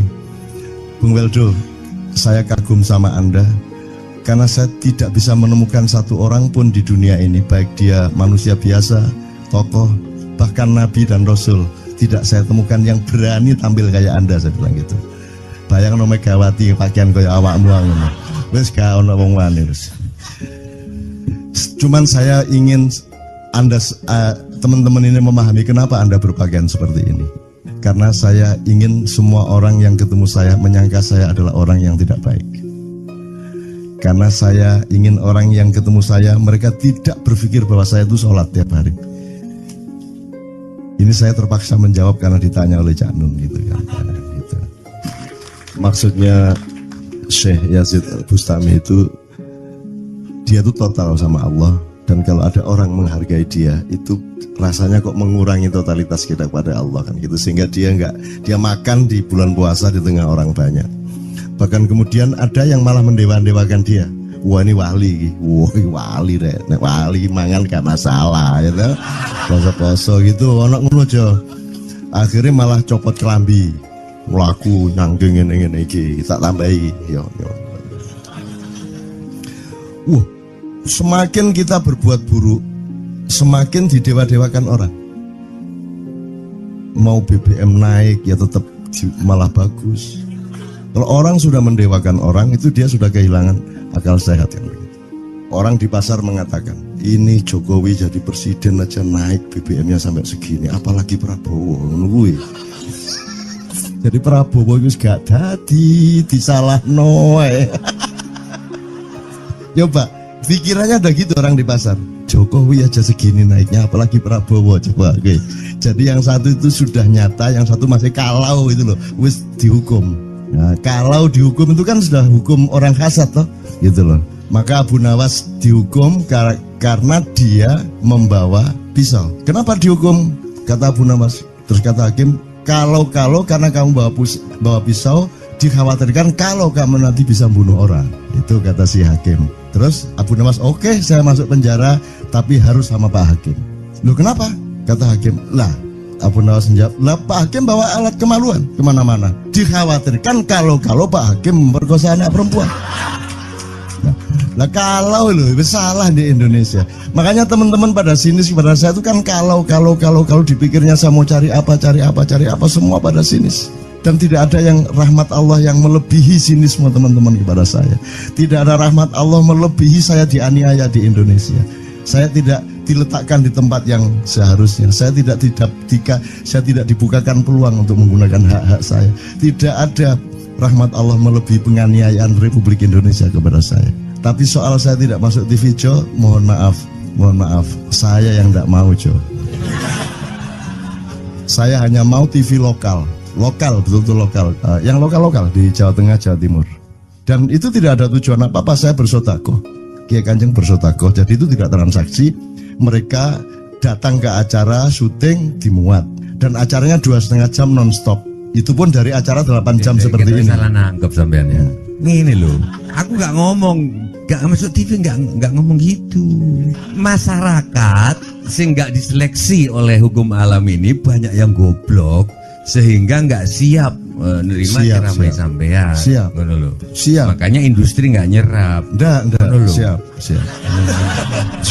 Bung Weldo, saya kagum sama Anda karena saya tidak bisa menemukan satu orang pun di dunia ini, baik dia manusia biasa, tokoh, bahkan Nabi dan Rasul, tidak saya temukan yang berani tampil kayak Anda, saya bilang gitu. Bayang no Megawati pakaian kayak awakmu ngono. Wis gak ono wong wani wis. Cuman saya ingin Anda teman-teman ini memahami kenapa Anda berpakaian seperti ini. Karena saya ingin semua orang yang ketemu saya menyangka saya adalah orang yang tidak baik. Karena saya ingin orang yang ketemu saya, mereka tidak berpikir bahwa saya itu sholat tiap hari. Ini saya terpaksa menjawab karena ditanya oleh Cak Nun gitu kan. Gitu. Maksudnya Syekh Yazid Bustami itu, dia itu total sama Allah, dan kalau ada orang menghargai dia itu rasanya kok mengurangi totalitas kita kepada Allah kan gitu, sehingga dia makan di bulan puasa di tengah orang banyak. Bahkan kemudian ada yang malah mendewa-dewakan dia. Wah ini wali, wali deh, nek wali mangan gak masalah, ya gitu. Poso-poso gitu, ono ngono aja. Akhirnya malah copot kelambi, melaku nyanggeng ngene iki, tak tambahi, yo. Semakin kita berbuat buruk, semakin didewa-dewakan orang. Mau BBM naik ya tetap malah bagus. Kalau orang sudah mendewakan orang, itu dia sudah kehilangan akal sehat kan begitu. Orang di pasar mengatakan, ini Jokowi jadi presiden aja naik BBM-nya sampai segini, apalagi Prabowo nungguin. Jadi Prabowo itu gak dadi disalahno. Coba pikirannya udah gitu orang di pasar. Jokowi aja segini naiknya, apalagi Prabowo, coba. Oke. Jadi yang satu itu sudah nyata, yang satu masih kalau itu loh, wis dihukum. Nah, kalau dihukum itu kan sudah hukum orang hasad toh, gitu loh. Maka Abu Nawas dihukum karena dia membawa pisau. Kenapa dihukum? Kata Abu Nawas. Terus kata hakim, kalau karena kamu bawa pisau, dikhawatirkan kalau kamu nanti bisa bunuh orang. Itu kata si hakim. Terus Abu Nawas, oke, saya masuk penjara, tapi harus sama Pak Hakim. Loh kenapa? Kata hakim, lah Abu Nawas menjawab, lah Pak Hakim bawa alat kemaluan kemana-mana. Dikhawatirkan kalau Pak Hakim memperkosa anak perempuan. Lah kalau loh, salah di Indonesia. Makanya teman-teman pada sinis kepada saya itu kan kalau dipikirnya saya mau cari apa semua pada sinis. Dan tidak ada yang rahmat Allah yang melebihi sinisme teman-teman kepada saya. Tidak ada rahmat Allah melebihi saya dianiaya di Indonesia. Saya tidak diletakkan di tempat yang seharusnya. Saya tidak dibukakan peluang untuk menggunakan hak-hak saya. Tidak ada rahmat Allah melebihi penganiayaan Republik Indonesia kepada saya. Tapi soal saya tidak masuk TV Jo, mohon maaf, saya yang tidak mau Jo. Saya hanya mau TV lokal, betul-betul lokal, yang lokal di Jawa Tengah, Jawa Timur. Dan itu tidak ada tujuan apa-apa, saya bersodakoh. Kiai Kanjeng bersodakoh, jadi itu tidak transaksi. Mereka datang ke acara syuting dimuat, dan acaranya 2,5 jam non-stop. Itu pun dari acara 8 jam seperti ini. Salah nangkep sampean ya. Ini loh, aku nggak ngomong, nggak masuk TV, nggak ngomong gitu. Masyarakat sing nggak diseleksi oleh hukum alam ini banyak yang goblok sehingga nggak siap nerima ceramah sampean. Siap. Makanya industri nggak nyerap. Siap.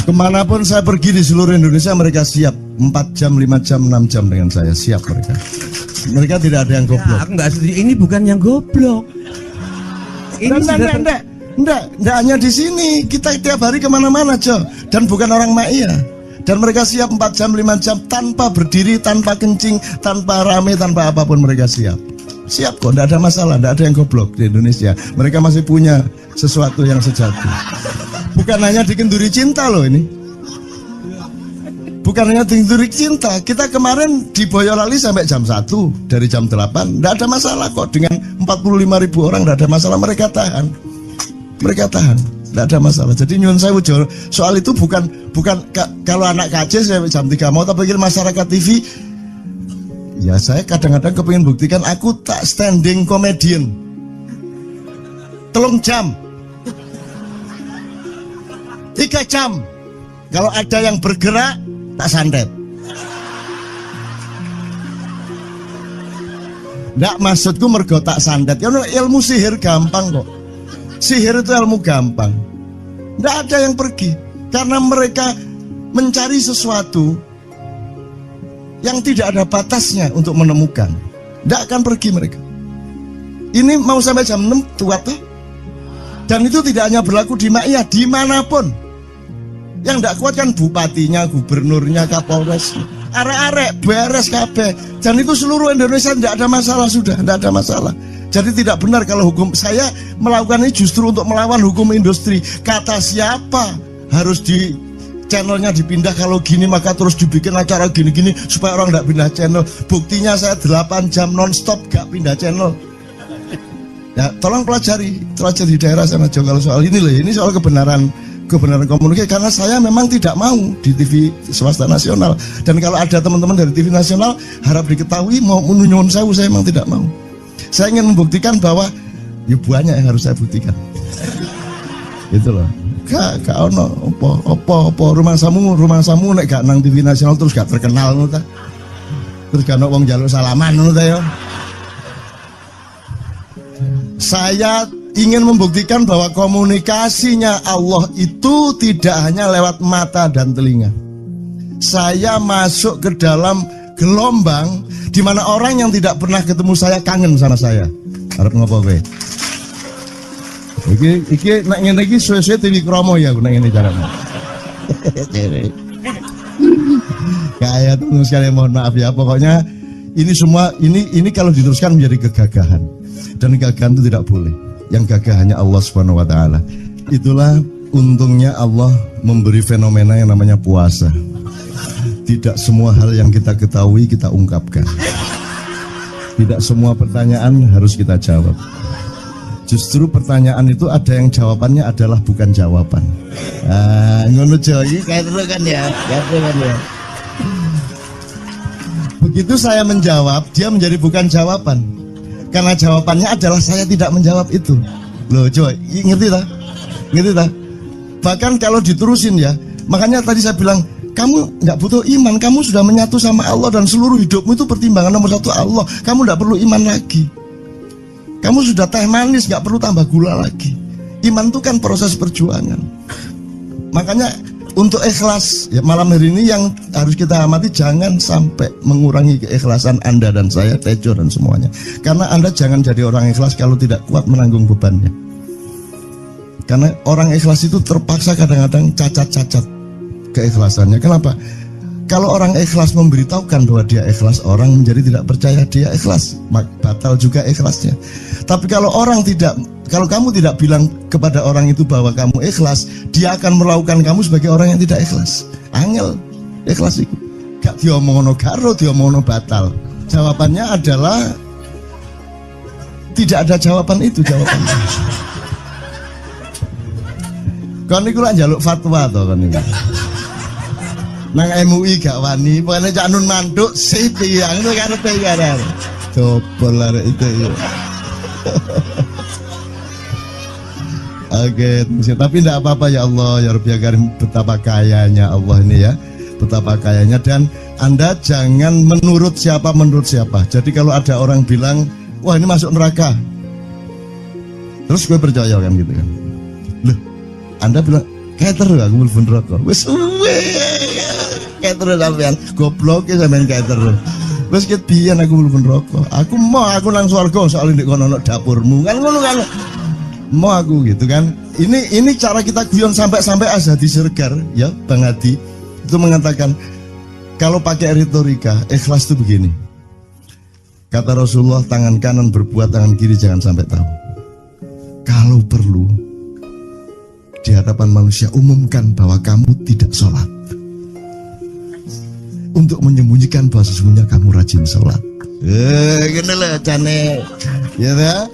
Kemanapun saya pergi di seluruh Indonesia mereka siap. 4 jam, 5 jam, 6 jam dengan saya siap mereka. Mereka tidak ada yang goblok. Aku nggak setuju. Ini bukan yang goblok. Enggak hanya di sini. Kita tiap hari kemana-mana, Jo. Dan bukan orang Ma'iyah. Dan mereka siap 4 jam, 5 jam tanpa berdiri, tanpa kencing, tanpa rame, tanpa apapun mereka siap. Siap kok, tidak ada masalah, tidak ada yang goblok di Indonesia. Mereka masih punya sesuatu yang sejati. Bukan hanya dikenduri cinta loh ini. Bukan hanya dikenduri cinta. Kita kemarin di Boyolali sampai jam 1, dari jam 8. Tidak ada masalah kok, dengan 45.000 orang tidak ada masalah. Mereka tahan. Tidak ada masalah. Jadi nyuwun sewu soal itu bukan kalau anak KC saya jam 3 mau tak pikir masyarakat TV. Ya saya kadang-kadang kepingin buktikan aku tak standing comedian 3 jam 3 jam. Kalau ada yang bergerak tak santet. Nggak, maksudku mergo tak santet. Ilmu sihir gampang kok. Sihir itu ilmu gampang. Nggak ada yang pergi karena mereka mencari sesuatu yang tidak ada batasnya untuk menemukan. Tidak akan pergi mereka. Ini mau sampai jam 6 tuat tuh. Dan itu tidak hanya berlaku di Ma'iyah, dimanapun. Yang tidak kuat kan bupatinya, gubernurnya, kapolres. Arek-arek beres kabeh. Dan itu seluruh Indonesia tidak ada masalah sudah, tidak ada masalah. Jadi tidak benar kalau hukum saya melakukan ini justru untuk melawan hukum industri. Kata siapa harus channelnya dipindah, kalau gini maka terus dibikin acara gini-gini supaya orang tidak pindah channel. Buktinya saya 8 jam non-stop gak pindah channel. Ya tolong pelajari di daerah sana Jo kalau soal ini loh. Ini soal kebenaran komunikasi, karena saya memang tidak mau di TV swasta nasional. Dan kalau ada teman-teman dari TV nasional harap diketahui mau menunyun saya memang tidak mau. Saya ingin membuktikan bahwa ya banyak yang harus saya buktikan. Gitu loh. Gak ono opo rumah samu nek gak nang TV nasional terus gak terkenal ngono ta. Terus gak ono wong njaluk salaman ngono ta ya. Saya ingin membuktikan bahwa komunikasinya Allah itu tidak hanya lewat mata dan telinga. Saya masuk ke dalam gelombang di mana orang yang tidak pernah ketemu saya kangen sama saya. Arep ngopo kowe? Iki nek ngene iki suwe-suwe TV Kromo ya nek ngene carane. Kayak teman sekalian mohon maaf ya, pokoknya ini semua ini kalau diteruskan menjadi kegagahan. Dan kegagahan itu tidak boleh. Yang gagah hanya Allah Subhanahu wa taala. Itulah untungnya Allah memberi fenomena yang namanya puasa. Tidak semua hal yang kita ketahui kita ungkapkan. Tidak semua pertanyaan harus kita jawab. Justru pertanyaan itu ada yang jawabannya adalah bukan jawaban. Ngono iki kan ya. Begitu saya menjawab, dia menjadi bukan jawaban. Karena jawabannya adalah saya tidak menjawab itu. Loh, coy, ngerti tak? Bahkan kalau diterusin ya, makanya tadi saya bilang Kamu nggak butuh iman, kamu sudah menyatu sama Allah dan seluruh hidupmu itu pertimbangan nomor satu Allah. Kamu nggak perlu iman lagi. Kamu sudah teh manis, nggak perlu tambah gula lagi. Iman itu kan proses perjuangan. Makanya untuk ikhlas ya, malam hari ini yang harus kita amati, jangan sampai mengurangi keikhlasan Anda dan saya, Tejo dan semuanya. Karena Anda jangan jadi orang ikhlas kalau tidak kuat menanggung bebannya. Karena orang ikhlas itu terpaksa kadang-kadang cacat-cacat keikhlasannya. Kenapa? Kalau orang ikhlas memberitahukan bahwa dia ikhlas, orang menjadi tidak percaya dia ikhlas, batal juga ikhlasnya. Tapi kalau kamu tidak bilang kepada orang itu bahwa kamu ikhlas, dia akan melakukan kamu sebagai orang yang tidak ikhlas. Angel ikhlas itu gak diomongno karo, diomongno batal. Jawabannya adalah tidak ada jawaban itu jawabannya. Kon niku lak njaluk fatwa to kon niku. Nang MUI gak wani, pokoknya Cak Nun manduk sip yang itu karepe kan. Coba lah itu. Oke, tapi tidak apa-apa ya Allah, ya Rabbi ya Karim, betapa kayanya Allah ini ya, betapa kayanya. Dan Anda jangan menurut siapa. Jadi kalau ada orang bilang, wah ini masuk neraka, terus gue percaya kan gitu kan. Loh, Anda bilang, kayak terus aku mlebu neraka. Wis kayak terus sampean, goblok ya sampean kayak terus. Wis ket biyen aku mlebu neraka. Aku nang swarga soal ndek kono dapurmu. Kan ngono kan. Mau aku gitu kan. Ini cara kita guyon sampai Azhadi Sergar ya Bang Hadi itu mengatakan kalau pakai retorika ikhlas itu begini. Kata Rasulullah, tangan kanan berbuat, tangan kiri jangan sampai tahu. Kalau perlu di hadapan manusia umumkan bahwa kamu tidak sholat, untuk menyembunyikan bahwa sesungguhnya kamu rajin sholat. Gini lah cane ya kan?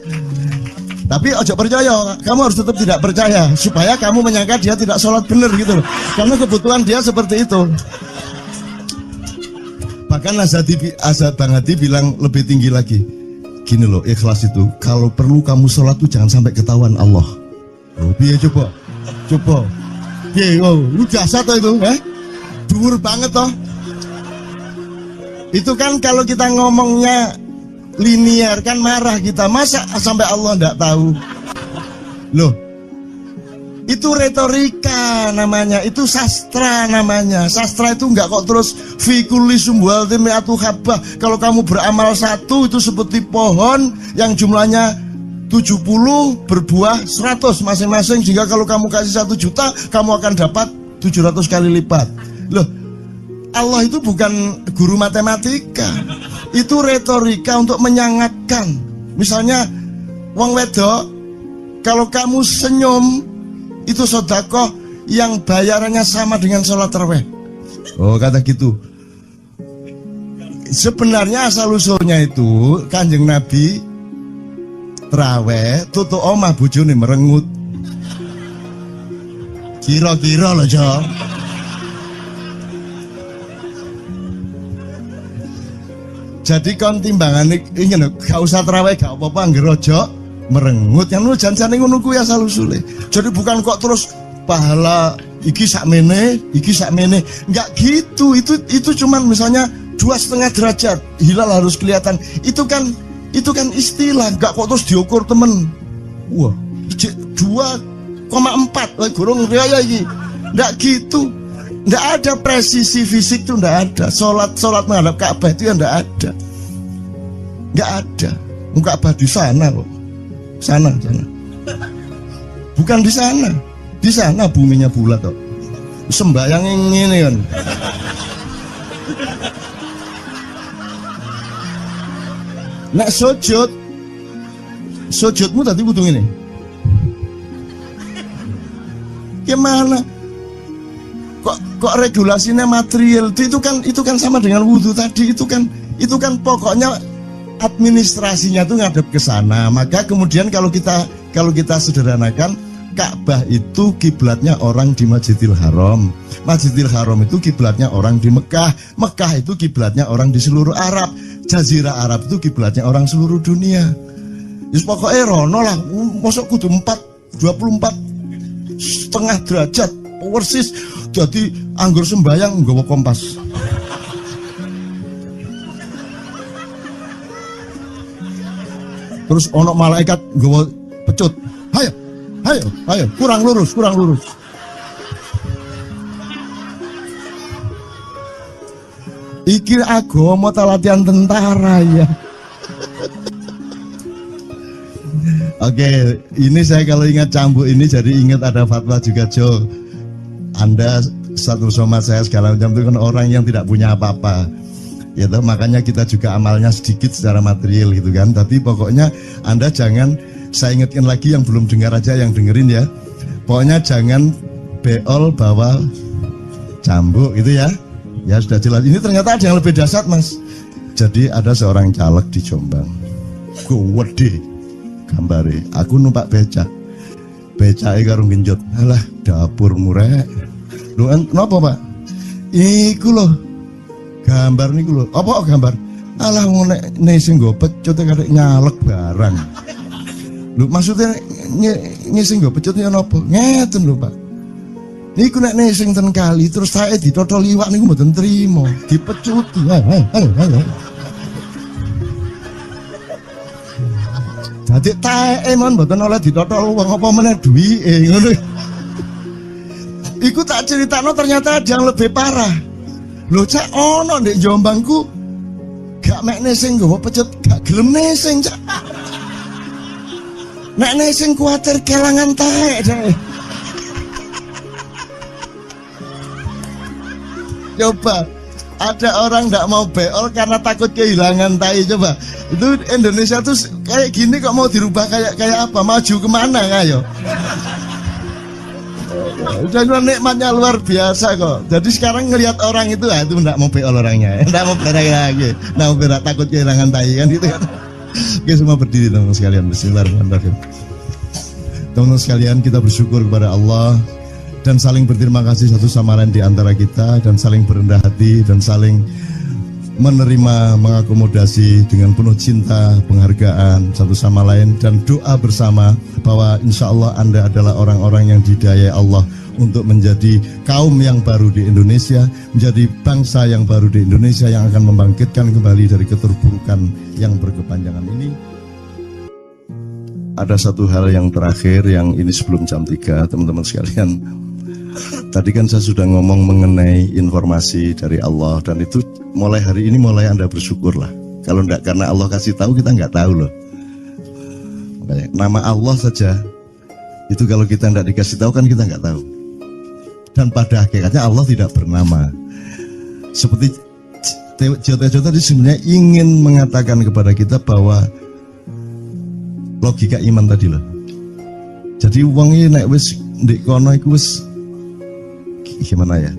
Tapi ojo percaya, kamu harus tetap tidak percaya supaya kamu menyangka dia tidak sholat benar gitu loh. Karena kebutuhan dia seperti itu. Bahkan Bang Hadi bilang lebih tinggi lagi. Gini loh, ikhlas itu kalau perlu kamu sholat tuh jangan sampai ketahuan Allah. Oh, biar coba. Biar, lu jasa toh itu, dhuwur banget toh. Itu kan kalau kita ngomongnya linear kan marah kita, masa sampai Allah enggak tahu. Loh, itu retorika namanya, itu sastra namanya. Sastra itu enggak kok terus fi kulli sumbuhatin mi'atu habbah. Kalau kamu beramal satu itu seperti pohon yang jumlahnya 70 berbuah 100 masing-masing, sehingga kalau kamu kasih 1 juta kamu akan dapat 700 kali lipat. Loh, Allah itu bukan guru matematika. Itu retorika untuk menyangatkan. Misalnya wong wedok, kalau kamu senyum itu sedekah yang bayarannya sama dengan sholat tarawih. Oh, kata gitu. Sebenarnya asal usulnya itu Kanjeng Nabi tarawih tutuk omah bojone merengut. Kira-kira loh, Jo. Jadi kon timbangan ini lho, gak usah terawih gak apa-apa, anggere aja merengut. Yang lu janjane ngono kuwi asal usule. Jadi bukan kok terus pahala iki sakmene, enggak gitu. Itu cuman misalnya 2,5 derajat hilal harus kelihatan. Itu kan istilah, enggak kok terus diukur temen. Wah, 2,4 gorong riaya iki. Enggak gitu. Nggak ada presisi fisik tuh, nggak ada. Sholat menghadap Ka'bah itu ya nggak ada. Nggak ada. Ka'bah di sana kok. Sana. Bukan di sana. Di sana buminya bulat kok. Sembayang ini kan. Nek sujudmu tadi butuh ini. Gimana? Kok regulasinya material itu kan sama dengan wudhu tadi. Itu kan pokoknya administrasinya tuh ngadep ke sana. Maka kemudian kalau kita sederhanakan, Ka'bah itu kiblatnya orang di Masjidil Haram. Masjidil Haram itu kiblatnya orang di Mekah. Mekah itu kiblatnya orang di seluruh Arab. Jazirah Arab itu kiblatnya orang seluruh dunia. Just pokoknya rono lah. Masuk kudu 24,5 derajat persis. Jadi anggur sembayang nggawa kompas. Terus ono malaikat nggawa pecut. Ayo, kurang lurus. Iki agama ta latihan tentara ya. Oke, ini saya kalau ingat cambuk ini jadi ingat ada fatwa juga Jo. Anda satu sama saya segala macam itu kan orang yang tidak punya apa-apa. Ya toh, makanya kita juga amalnya sedikit secara material gitu kan. Tapi pokoknya Anda jangan, saya ingatkan lagi yang belum dengar aja yang dengerin ya. Pokoknya jangan beol bawa cambuk gitu ya. Ya sudah jelas. Ini ternyata ada yang lebih dahsyat Mas. Jadi ada seorang caleg di Jombang. Gede gambare. Aku numpak becak. Becake karo genjot. Alah dapur murek. Lho napa Pak? Iku lho. Gambar niku lho. Apa gambar? Alah ngene sing nggo pecut karek nyalek barang. Lho maksudnya sing nggo pecut ya napa? Ngeten lho Pak. Niku nek sing ten kali terus saya ditotol iwak niku mboten trimo, dipecuti. Ayo. Dadi taeke mon mboten oleh ditotol wong apa meneh duwike ngono. Iku tak critakno ternyata ada yang lebih parah. Lho cak ono ndek Jombangku gak mek nesing nggawa pecut, gak gelem nesing cak. Nek nesing kuwatir kelangan taek deh. Coba ada orang nggak mau beol karena takut kehilangan tai. Coba itu Indonesia tuh kayak gini kok mau dirubah kayak apa? Maju kemana ayo? Udah nikmatnya luar biasa kok. Jadi sekarang ngelihat orang itu itu nggak mau beol orangnya, nggak mau berak lagi, nggak mau berak takut kehilangan tai kan gitu kan? Oke semua berdiri teman-teman sekalian. Bismillahirrahmanirrahim. Teman-teman sekalian kita bersyukur kepada Allah dan saling berterima kasih satu sama lain di antara kita dan saling berendah hati dan saling menerima, mengakomodasi dengan penuh cinta, penghargaan satu sama lain dan doa bersama bahwa insya Allah Anda adalah orang-orang yang didayai Allah untuk menjadi kaum yang baru di Indonesia, menjadi bangsa yang baru di Indonesia yang akan membangkitkan kembali dari keterpurukan yang berkepanjangan ini. Ada satu hal yang terakhir yang ini sebelum jam 3 teman-teman sekalian. Tadi kan saya sudah ngomong mengenai informasi dari Allah dan itu mulai hari ini mulai Anda bersyukurlah. Kalau enggak karena Allah kasih tahu kita enggak tahu loh. Makanya, nama Allah saja itu kalau kita enggak dikasih tahu kan kita enggak tahu. Dan pada hakikatnya Allah tidak bernama. Seperti Jotejo tadi sebenarnya ingin mengatakan kepada kita bahwa logika iman tadi loh. Jadi wong iki nek wis ndek kono iku wis gimana ya?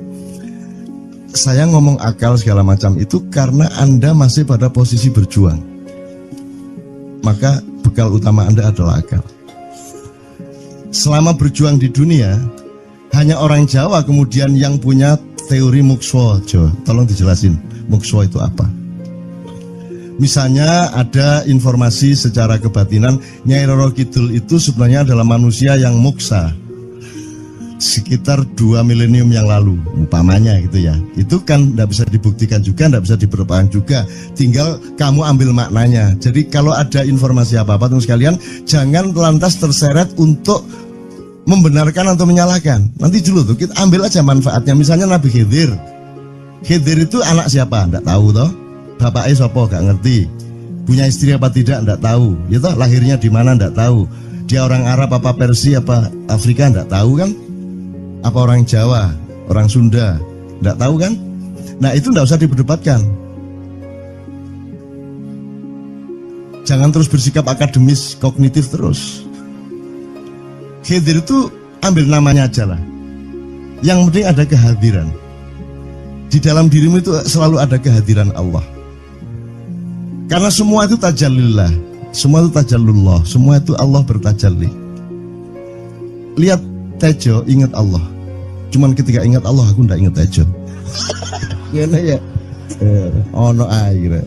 Saya ngomong akal segala macam itu karena Anda masih pada posisi berjuang. Maka bekal utama Anda adalah akal. Selama berjuang di dunia, hanya orang Jawa kemudian yang punya teori mukswa. Tolong dijelasin, mukswa itu apa? Misalnya ada informasi secara kebatinan Nyai Roro Kidul itu sebenarnya adalah manusia yang muksa sekitar 2 milenium yang lalu umpamanya gitu ya. Itu kan tidak bisa dibuktikan juga, tidak bisa diperlukan juga, tinggal kamu ambil maknanya. Jadi kalau ada informasi apa-apa teman sekalian jangan lantas terseret untuk membenarkan atau menyalahkan. Nanti dulu tuh kita ambil aja manfaatnya. Misalnya Nabi Khidir itu anak siapa? Tidak tahu toh. Bapaknya sopo gak ngerti. Punya istri apa tidak? Tidak tahu. Ya toh, lahirnya di mana? Tidak tahu. Dia orang Arab apa Persia apa Afrika? Tidak tahu kan? Apa orang Jawa, orang Sunda, tidak tahu kan? Nah itu tidak usah diperdebatkan. Jangan terus bersikap akademis, kognitif terus. Khidir itu ambil namanya aja lah. Yang penting ada kehadiran. Di dalam dirimu itu selalu ada kehadiran Allah. Karena semua itu tajallillah, semua itu tajallullah, semua itu Allah bertajalli. Lihat Tejo ingat Allah. Cuman ketika ingat Allah aku ndak ingat Tejo. Gimana ya? Ono air.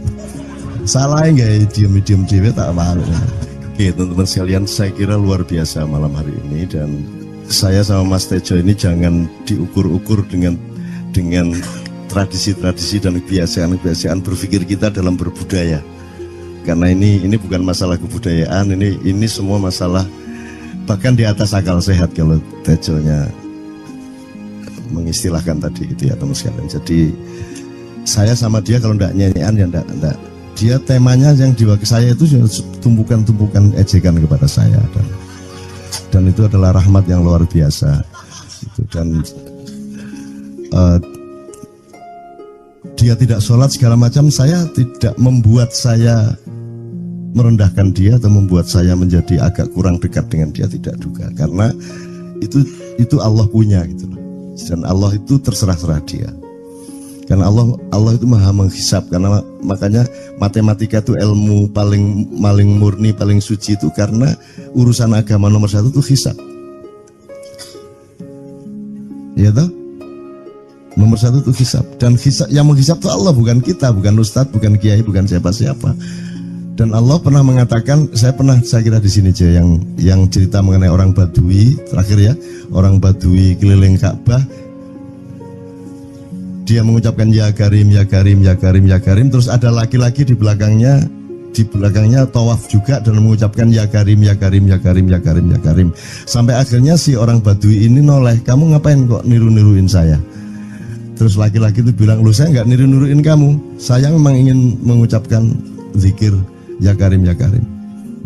Salah nggak diem cewek tak malu. Oke teman-teman sekalian, saya kira luar biasa malam hari ini dan saya sama Mas Tejo ini jangan diukur-ukur dengan dengan tradisi-tradisi dan kebiasaan-kebiasaan berpikir kita dalam berbudaya. Karena ini bukan masalah kebudayaan, ini semua masalah bahkan di atas akal sehat kalau Tejonya mengistilahkan tadi itu ya teman sekalian. Jadi saya sama dia kalau enggak nyanyian ya enggak. Dia temanya yang diwakili saya itu tumpukan-tumpukan ejekan kepada saya dan itu adalah rahmat yang luar biasa. Dan dia tidak sholat segala macam, saya tidak membuat saya merendahkan dia atau membuat saya menjadi agak kurang dekat dengan dia, tidak juga, karena itu Allah punya gitu loh. Dan Allah itu terserah-serah dia. Karena Allah itu maha menghisap, karena makanya matematika itu ilmu paling murni, paling suci itu karena urusan agama nomor 1 itu hisap. Ya toh? Nomor 1 itu hisap, dan hisap yang menghisap itu Allah, bukan kita, bukan ustadz, bukan kiai, bukan siapa-siapa. Dan Allah pernah mengatakan, saya kira di sini aja yang cerita mengenai orang Badui terakhir ya, orang Badui keliling Ka'bah, dia mengucapkan ya Karim, ya Karim, ya Karim, ya Karim, terus ada laki-laki di belakangnya tawaf juga dan mengucapkan ya Karim, ya Karim, ya Karim, ya Karim, ya Karim, sampai akhirnya si orang Badui ini noleh, kamu ngapain kok niru-niruin saya? Terus laki-laki itu bilang, loh saya nggak niru-niruin kamu, saya memang ingin mengucapkan zikir ya Karim, ya Karim.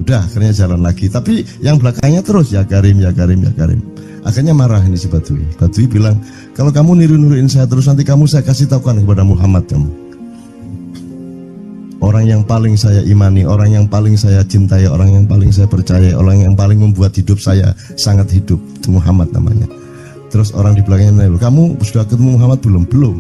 Udah akhirnya jalan lagi, tapi yang belakangnya terus ya Karim, ya Karim, ya Karim. Akhirnya marah ini si Badui. Badui bilang, kalau kamu niru-niruin saya terus, nanti saya kasih tahukan kepada Muhammad kamu. Orang yang paling saya imani, orang yang paling saya cintai, orang yang paling saya percaya, orang yang paling membuat hidup saya sangat hidup, itu Muhammad namanya. Terus orang di belakangnya, kamu sudah ketemu Muhammad belum? Belum.